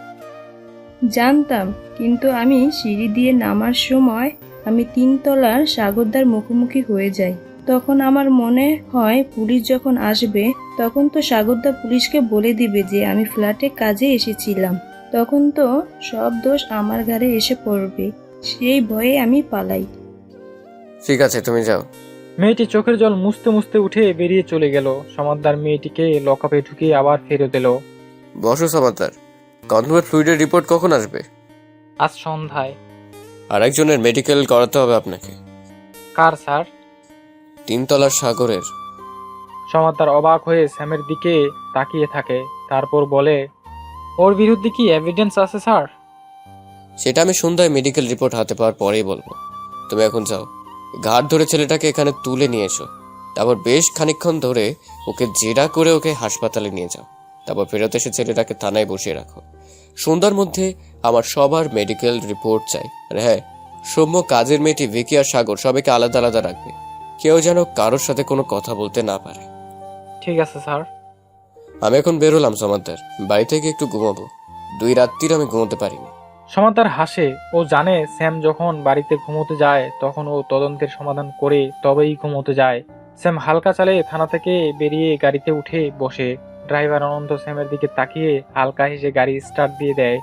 [SPEAKER 9] জানতাম, কিন্তু আমি সিঁড়ি দিয়ে নামার সময় আমি 3 তলার সাগরদার মুখোমুখি হয়ে যাই। তখন আমার মনে হয় পুলিশ যখন আসবে তখন তো সাগরদা পুলিশকে বলে দিবে যে আমি ফ্ল্যাটে কাজে এসেছিলাম। তখন তো সব দোষ আমার ঘাড়ে এসে পড়বে। সেই ভয়ে আমি পালাই।
[SPEAKER 3] ঠিক আছে, তুমি যাও।
[SPEAKER 1] মেয়েটি চোখের জল মুছতে মুছতে উঠে বেরিয়ে চলে গেল। সমাদদার মেয়েটিকে লকআপে ঢুকিয়ে আবার ফেরত এলো।
[SPEAKER 3] বসো সমাদার, কনভার্ট ফ্লুইডের রিপোর্ট কখন আসবে?
[SPEAKER 1] আজ সন্ধ্যায়।
[SPEAKER 3] আর একজনের মেডিকেল করাতে হবে আপনাকে।
[SPEAKER 1] কার স্যার?
[SPEAKER 3] 3 তলার সাগরের।
[SPEAKER 1] সমাদদার অবাক হয়ে স্যামের দিকে তাকিয়ে থাকে। তারপর বলে, ওর বিরুদ্ধে কি এভিডেন্স আছে স্যার?
[SPEAKER 3] সেটা আমি সন্ধ্যায় মেডিকেল রিপোর্ট হাতে পাওয়ার পরেই বলবো। তুমি এখন যাও, ঘাট ধরে ছেলেটাকে এখানে তুলে নিয়ে এসো। তারপর বেশ খানিকক্ষণ ধরে ওকে জেরা করে ওকে হাসপাতালে নিয়ে যাও। তারপর ফেরত এসে ছেলেটাকে থানায় বসিয়ে রাখো। সন্ধ্যার মধ্যে আমার সবার মেডিকেল রিপোর্ট চাই। আর হ্যাঁ, সৌম্য, কাজের মেয়েটি, ভিকি আর সাগর সবাইকে আলাদা আলাদা রাখবে। কেউ যেন কারোর সাথে কোনো কথা বলতে না পারে।
[SPEAKER 1] ঠিক আছে স্যার।
[SPEAKER 3] আমি এখন বেরোলাম সমাদার, বাড়ি থেকে একটু ঘুমাবো। 2 রাত্রির আমি ঘুমোতে পারিনি।
[SPEAKER 1] সমাদদার হাসে। ও জানে স্যাম যখন বাড়িতে ঘুমোতে যায় তখন ও তদন্তের সমাধান করে তবেই ঘুমোতে যায়। স্যাম হালকা চালে থানা থেকে বেরিয়ে গাড়িতে উঠে বসে। ড্রাইভার অনন্ত স্যামের দিকে তাকিয়ে হালকা হেসে গাড়ি স্টার্ট দিয়ে দেয়।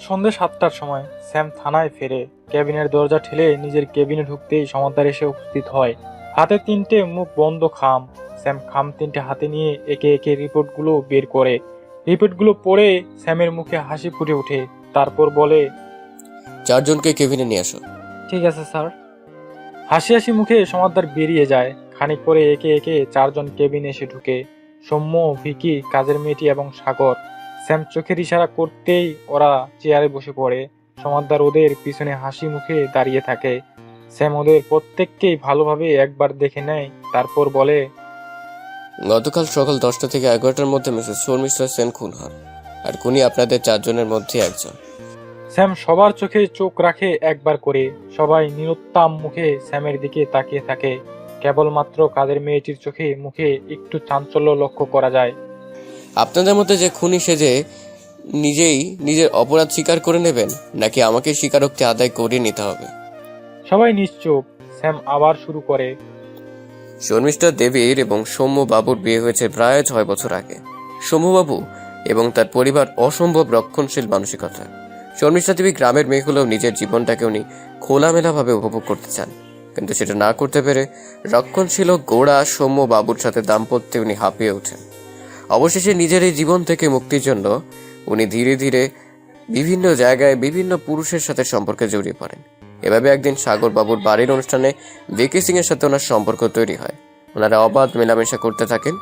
[SPEAKER 1] সন্ধ্যে 7টার সময় স্যাম থানায় ফেরে। কেবিনের দরজা ঠেলে নিজের কেবিনে ঢুকতেই সমাদদার এসে উপস্থিত হয়। হাতে 3টে মুখ বন্ধ খাম। স্যাম খাম 3টে হাতে নিয়ে একে একে রিপোর্টগুলো বের করে। রিপোর্টগুলো পড়ে স্যামের মুখে হাসি ফুটে ওঠে। তারপর বলে,
[SPEAKER 3] 4 জনকে কেবিনে নিয়ে আসো।
[SPEAKER 1] ঠিক আছে স্যার। হাসি হাসি মুখে সমাদদার বেরিয়ে যায়। খানিক পরে একে একে 4 জন কেবিনে এসে ঢুকে। সৌম্য, ভিকি, কাজের মেয়েটি এবং সাগর। স্যাম চোখের ইশারা করতেই ওরা চেয়ারে বসে পড়ে। সমাদদার ওদের পিছনে হাসি মুখে দাঁড়িয়ে থাকে। স্যাম ওদের প্রত্যেককেই ভালোভাবে একবার দেখে নেয়। তারপর বলে,
[SPEAKER 3] গতকাল সকাল 10টা থেকে 11টার মধ্যে মিসেস শর্মিষ্ঠা সেন খুন হন, আর খুনি আপনাদের 4 জনের মধ্যে একজন।
[SPEAKER 1] স্যাম সবার চোখে চোখ রাখে একবার করে। সবাই নিরুত্তম মুখে স্যামের দিকে তাকিয়ে থাকে। কেবলমাত্র কাজের মেয়েটির চোখে মুখে একটু চাঞ্চল্য লক্ষ্য করা যায়।
[SPEAKER 3] আপনাদের মধ্যে যে খুনি সেজে নিজেই নিজের অপরাধ স্বীকার করে নেবেন, নাকি আমাকে স্বীকারোক্তি আদায় করে নিতে হবে?
[SPEAKER 1] সবাই নিশ্চুপ। স্যাম আবার শুরু করে,
[SPEAKER 3] শর্মিষ্ঠা দেবীর এবং সৌম্য বাবুর বিয়ে হয়েছে প্রায় 6 বছর আগে। সৌম্যবাবু এবং তার পরিবার অসম্ভব রক্ষণশীল মানসিকতা। শর্মিষ্ঠা দেবী গ্রামের মেয়ে হলেও নিজের জীবনটাকে উনি খোলামেলাভাবে উপভোগ করতে চান, কিন্তু সেটা না করতে পেরে রক্ষণশীল গোড়া সৌম্য বাবুর সাথে দাম্পত্যে উনি হাঁপিয়ে ওঠেন। অবশেষে নিজের এই জীবন থেকে মুক্তির জন্য উনি ধীরে ধীরে বিভিন্ন জায়গায় বিভিন্ন পুরুষের সাথে সম্পর্কে জড়িয়ে পড়েন। এভাবে একদিন সাগর বাবুর বাড়ির অনুষ্ঠানে ভিকি সিং এর সাথে ওনার সম্পর্ক তৈরি হয়। ওনারা অবাধ মেলামেশা করতে থাকেন।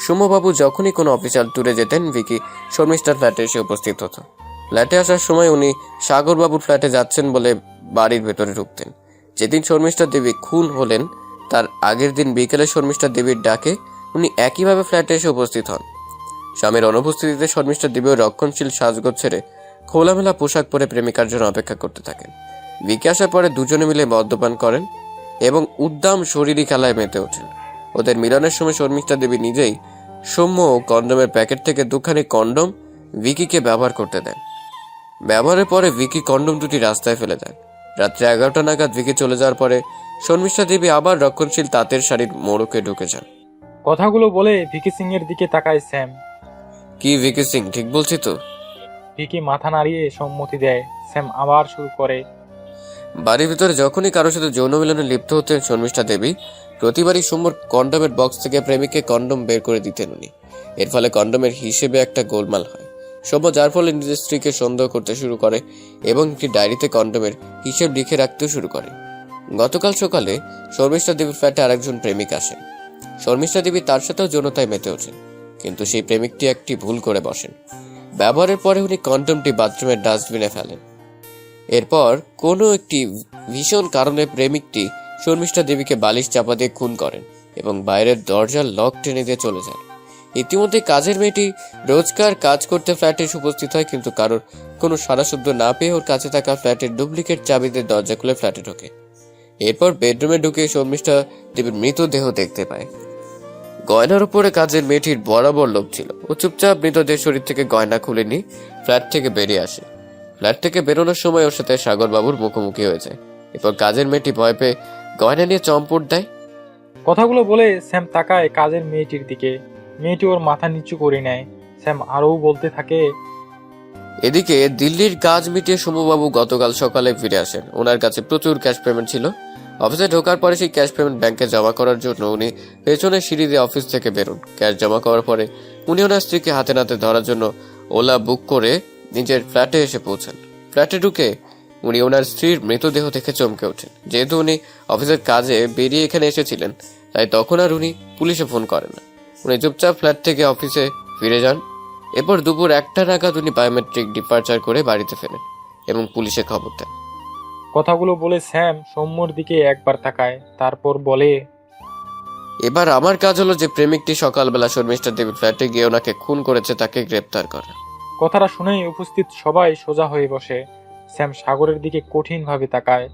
[SPEAKER 3] সৌম্যবাবু যখনই কোনো অফিসিয়াল ট্যুরে যেতেন, ভিকি শর্মিষ্ঠার ফ্ল্যাটে এসে উপস্থিত হতো। ফ্ল্যাটে আসার সময় উনি সাগর বাবুর ফ্ল্যাটে যাচ্ছেন বলে বাড়ির ভেতরে ঢুকতেন। যেদিন শর্মিষ্ঠা দেবী খুন হলেন তার আগের দিন বিকেলে শর্মিষ্ঠা দেবীর ডাকে উনি একইভাবে ফ্ল্যাটে এসে উপস্থিত হন। স্বামীর অনুপস্থিতিতে শর্মিষ্ঠা দেবীও রক্ষণশীল সাজগোজ ছেড়ে খোলামেলা পোশাক পরে প্রেমিকার জন্য অপেক্ষা করতে থাকেন। বিকে আসার পরে দুজনে মিলে মদ্যপান করেন এবং উদ্দাম শরীরী খেলায় মেতে ওঠেন। ওদের মিলনের সময় শর্মিষ্ঠা দেবী নিজেই সৌম্য ও কন্ডোমের প্যাকেট থেকে দুখানি কন্ডোম ভিকিকে ব্যবহার করতে দেন। ব্যবহারের পরে ভিকি কন্ডোম দুটি রাস্তায় ফেলে দেন। রাত্রে 11টা নাগাদ ভিকি চলে যাওয়ার পরে শর্মিষ্ঠা দেবী আবার রক্ষণশীল তাঁতের শাড়ির মোড়কে ঢুকে যান।
[SPEAKER 1] কথাগুলো বলে ভিকি সিং এর দিকে তাকায় স্যাম।
[SPEAKER 3] কি ভিকি সিং, ঠিক বলছি তো?
[SPEAKER 1] ভিকি মাথা নাড়িয়ে সম্মতি দেয়। স্যাম আবার শুরু করে,
[SPEAKER 3] বাড়ির ভিতরে যখনই কারোর সাথে যৌন মিলনে লিপ্ত হতেন শর্মিষ্ঠা দেবী, প্রতিবারই সৌম্যর কন্ডোমের বক্স থেকে প্রেমিককে কন্ডোম বের করে দিতেন উনি। এর ফলে কন্ডোমের হিসেবে একটা গোলমাল হয়। সৌম্য যার ফলে নিজের স্ত্রীকে সন্দেহ করতে শুরু করে এবং একটি ডায়েরিতে কন্ডোমের হিসেব লিখে রাখতেও শুরু করে। গতকাল সকালে শর্মিষ্ঠা দেবীর ফ্ল্যাটে আরেকজন প্রেমিক আসেন। শর্মিষ্ঠা দেবী তার সাথেও যৌনতায় মেতে ওঠেন, কিন্তু সেই প্রেমিকটি একটি ভুল করে বসেন। ব্যবহারের পরে উনি কন্ডোমটি বাথরুমের ডাস্টবিনে ফেলেন। এরপর কোনো একটি ভীষণ কারণে প্রেমিকটি শর্মিষ্ঠা দেবীকে বালিশ চাপা দিয়ে খুন করেন এবং বাইরের দরজার লক টেনে দিয়ে চলে যান। ইতিমধ্যে কাজের মেয়েটি রোজকার কাজ করতে ফ্ল্যাটে এসে উপস্থিত হয়, কিন্তু কারোর কোনো সাড়া শব্দ না পেয়ে ওর কাছে থাকা ফ্ল্যাটের ডুপ্লিকেট চাবিতে দরজা খুলে ফ্ল্যাটে ঢোকে। এরপর বেডরুমে ঢুকে শর্মিষ্ঠা দেবীর মৃতদেহ দেখতে পায়। গয়নার উপরে কাজের মেয়েটির বরাবর লোভ ছিল। ও চুপচাপ মৃতদেহ শরীর থেকে গয়না খুলে নিয়ে ফ্ল্যাট থেকে বেরিয়ে আসে। ফ্ল্যাট থেকে বেরোনোর সময় ওর সাথে সাগর বাবুর মুখোমুখি হয়েছে। এরপর কাজের মেয়েটি ভয় পেয়ে গয়না নিয়ে চম্পট দেয়।
[SPEAKER 1] কথাগুলো বলে স্যাম তাকায় কাজের মেয়েটির দিকে। মেয়েটি ওর মাথা নিচু করে নেয়। স্যাম আরও বলতে থাকে,
[SPEAKER 3] এদিকে দিল্লির কাজ মিটিয়ে সৌম্যবাবু গতকাল সকালে ফিরে আসেন। ওনার কাছে প্রচুর ক্যাশ পেমেন্ট ছিল। অফিসে ঢোকার পরে সেই ক্যাশ পেমেন্ট ব্যাংকে জমা করার জন্য উনি পেছনে সিঁড়ি দিয়ে অফিস থেকে বেরোন। ক্যাশ জমা করার পরে উনি ওনার স্ত্রীকে হাতে নাতে ধরার জন্য ওলা বুক করে নিজের ফ্ল্যাটে এসে পৌঁছান। ফ্ল্যাটে ঢুকে উনি ওনার স্ত্রীর মৃতদেহ দেখে চমকে ওঠেন। যেহেতু উনি অফিসের কাজে বেরিয়ে এখানে এসেছিলেন, তাই তখন আর উনি পুলিশে ফোন করেন না। উনি চুপচাপ ফ্ল্যাট থেকে অফিসে ফিরে যান। এরপর দুপুর 1টা নাগাদ উনি বায়োমেট্রিক ডিপার্চার করে বাড়িতে ফেরেন এবং পুলিশে খবর দেন।
[SPEAKER 1] কথাগুলো বলে স্যাম সৌম্যর দিকে একবার তাকায়, তারপর বলে,
[SPEAKER 3] এবার আমার কাজ হলো যে প্রেমিকটি সকালবেলা শর্মিষ্ঠা দেবীর ফ্ল্যাটে গিয়ে ওনাকে খুন করেছে তাকে গ্রেপ্তার করা।
[SPEAKER 1] কথাটা শুনেই উপস্থিত সবাই সোজা হয়ে বসে। স্যাম সাগরের দিকে কঠিনভাবে তাকায়।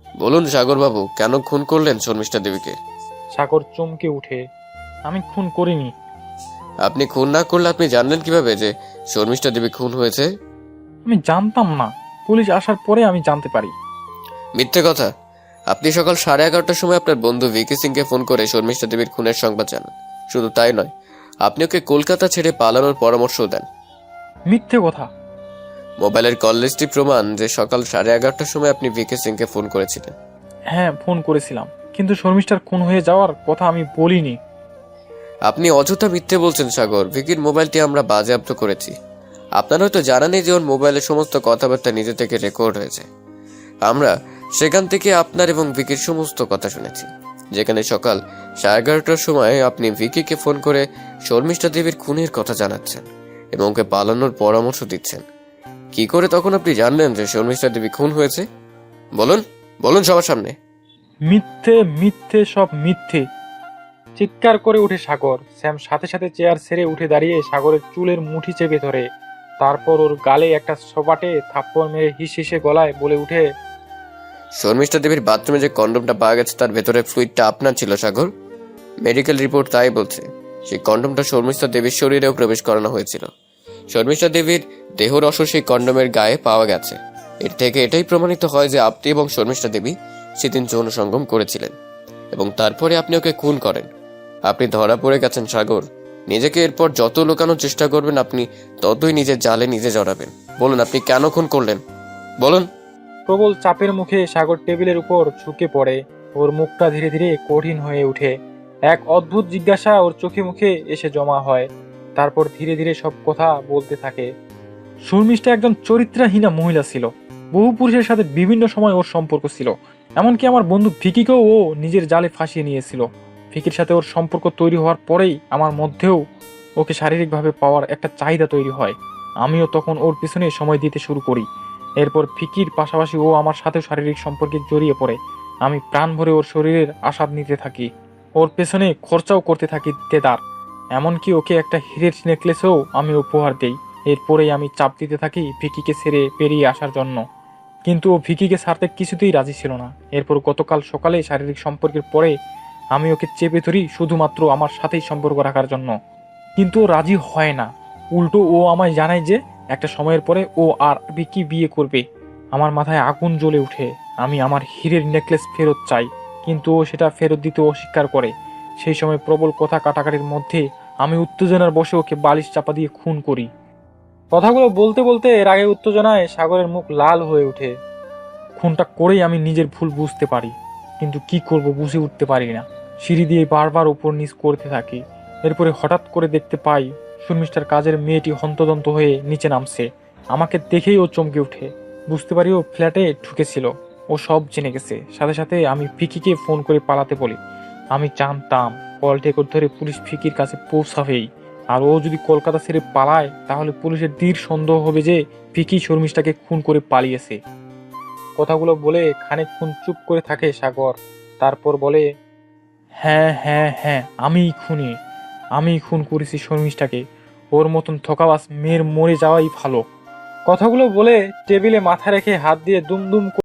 [SPEAKER 3] বলুন সাগর বাবু, কেন খুন করলেন শর্মিষ্ঠা দেবীকে?
[SPEAKER 1] সাগর চমকে উঠে, আমি খুন করিনি।
[SPEAKER 3] আপনি খুন না করলে আপনি জানলেন কিভাবে যে শর্মিষ্ঠা দেবী খুন হয়েছে?
[SPEAKER 1] আমি জানতাম না, পুলিশ আসার পরে আমি জানতে পারি।
[SPEAKER 3] মিথ্যে কথা। আপনি সকাল 11:30টার সময় আপনার বন্ধু ভিকি সিংকে ফোন করে শর্মিষ্ঠা দেবীর খুনের সংবাদ জানান। শুধু তাই নয়, আপনি ওকে কলকাতা ছেড়ে পালানোর পরামর্শ দেন।
[SPEAKER 1] মিথ্যে কথা।
[SPEAKER 3] মোবাইলের কল লিস্টটি প্রমাণ যে সকাল 11:30টার সময় আপনি ভিকি সিংকে ফোন করেছিলেন।
[SPEAKER 1] হ্যাঁ, ফোন করেছিলাম, কিন্তু শর্মিষ্ঠার খুন হয়ে যাওয়ার কথা আমি বলিনি।
[SPEAKER 3] আপনি অযথা মিথ্যে বলছেন সাগর। ভিকির মোবাইলটি আমরা বাজেয়াপ্ত করেছি। আপনার হয়তো জানা নেই যে ওর মোবাইলের সমস্ত কথাবার্তা নিজে থেকে রেকর্ড হয়েছে। আমরা সেখান থেকে আপনার এবং ভিকির সমস্ত কথা শুনেছি, যেখানে সকাল 11:30টার সময় আপনি ভিকিকে ফোন করে শর্মিষ্ঠা দেবীর খুনের কথা জানাচ্ছেন এবং ওকে পালানোর পরামর্শ দিচ্ছেন। কি করে তখন আপনি জানলেন যে শর্মিষ্ঠা দেবী খুন হয়েছে? বলুন, বলুন সবার সামনে।
[SPEAKER 1] মিথ্যে, মিথ্যে, সব মিথ্যে, চিৎকার করে উঠে সাগর। স্যাম সাথে সাথে চেয়ার ছেড়ে উঠে দাঁড়িয়ে সাগরের চুলের মুঠি চেপে ধরে, তারপর ওর গালে একটা সপাটে থাপ্পড় মেরে হিস হিসে গলায় বলে উঠে,
[SPEAKER 3] শর্মিষ্ঠা দেবীর বাথরুমে যে কন্ডোমটা পাওয়া গেছে তার ভেতরে ফ্লুইডটা আপনার ছিল সাগর। মেডিকেল রিপোর্ট তাই বলছে। সেই কন্ডোমটা শর্মিষ্ঠা দেবীর শরীরেও প্রবেশ করানো হয়েছিল। শর্মিষ্ঠা দেবীর দেহ রস সেই কন্ডোমের গায়ে পাওয়া গেছে। এর থেকে এটাই প্রমাণিত হয় যে আপনি এবং শর্মিষ্ঠা দেবী সেদিন যৌন সঙ্গম করেছিলেন এবং তারপরে আপনি ওকে খুন করেন। আপনি ধরা পড়ে গেছেন সাগর। নিজেকে এরপর যত লুকানোর চেষ্টা করবেন আপনি ততই নিজের জালে নিজে জড়াবেন। বলুন, আপনি কেন খুন করলেন? বলুন।
[SPEAKER 1] প্রবল চাপের মুখে সাগর টেবিলের উপর ঝুঁকে পড়ে। ওর মুখটা ধীরে ধীরে কঠিন হয়ে ওঠে। এক অদ্ভুত জিজ্ঞাসা ওর চোখে মুখে এসে জমা হয়। তারপর ধীরে ধীরে সব কথা বলতে থাকে। শর্মিষ্ঠা একজন চরিত্রহীনা মহিলা ছিল। বহু পুরুষের সাথে বিভিন্ন সময় ওর সম্পর্ক ছিল। এমনকি আমার বন্ধু ভিকিকেও ও নিজের জালে ফাঁসিয়ে নিয়েছিল। ভিকির সাথে ওর সম্পর্ক তৈরি হওয়ার পরেই আমার মধ্যেও ওকে শারীরিকভাবে পাওয়ার একটা চাহিদা তৈরি হয়। আমিও তখন ওর পিছনে সময় দিতে শুরু করি। এরপর ভিকির পাশাপাশি ও আমার সাথেও শারীরিক সম্পর্কে জড়িয়ে পড়ে। আমি প্রাণ ভরে ওর শরীরের আস্বাদ নিতে থাকি, ওর পেছনে খরচাও করতে থাকি দেদার। এমনকি ওকে একটা হীরের নেকলেসও আমি উপহার দেই। এরপরেই আমি চাপ দিতে থাকি ভিকিকে ছেড়ে বেরিয়ে আসার জন্য, কিন্তু ও ভিকিকে ছাড়তে কিছুতেই রাজি ছিল না। এরপর গতকাল সকালে শারীরিক সম্পর্কের পরে আমি ওকে চেপে ধরি শুধুমাত্র আমার সাথেই সম্পর্ক রাখার জন্য, কিন্তু ও রাজি হয় না। উল্টো ও আমায় জানায় যে একটা সময়ের পরে ও আর ভিকি বিয়ে করবে। আমার মাথায় আগুন জ্বলে উঠে। আমি আমার হীরের নেকলেস ফেরত চাই, কিন্তু ও সেটা ফেরত দিতে অস্বীকার করে। সেই সময় প্রবল কথা কাটাকাটির মধ্যে আমি উত্তেজনার বশে ওকে বালিশ চাপা দিয়ে খুন করি। কথাগুলো বলতে বলতে এর আগে উত্তেজনায় সাগরের মুখ লাল হয়ে ওঠে। খুনটা করেই আমি নিজের ভুল বুঝতে পারি, কিন্তু কি করব বুঝে উঠতে পারি না। সিঁড়ি দিয়ে বারবার উপর নিচ করতে থাকি। এরপরে হঠাৎ করে দেখতে পাই শর্মিষ্ঠার কাজের মেয়েটি হন্তদন্ত হয়ে নিচে নামছে। আমাকে দেখেই ও চমকে উঠে। বুঝতে পারি ও ফ্ল্যাটে ঢুকেছিল। ও সব জেনে গেছে। সাথে সাথে আমি ভিকিকে ফোন করে পালাতে বলি। আমি জানতাম কল টেকর ধরে পুলিশ ভিকির কাছে পৌঁছাবেই, আর ও যদি কলকাতা ছেড়ে পালায় তাহলে পুলিশের দৃঢ় সন্দেহ হবে যে ভিকি শর্মিষ্ঠাকে খুন করে পালিয়েছে। কথাগুলো বলে খানিকক্ষণ চুপ করে থাকে সাগর। তারপর বলে, হ্যাঁ হ্যাঁ হ্যাঁ, আমি খুন করেছি শর্মিষ্ঠাকে। ওর মতন থকাবাজ মেয়ের মরে যাওয়াই ভালো। কথাগুলো বলে টেবিলে মাথা রেখে হাত দিয়ে দুম দুম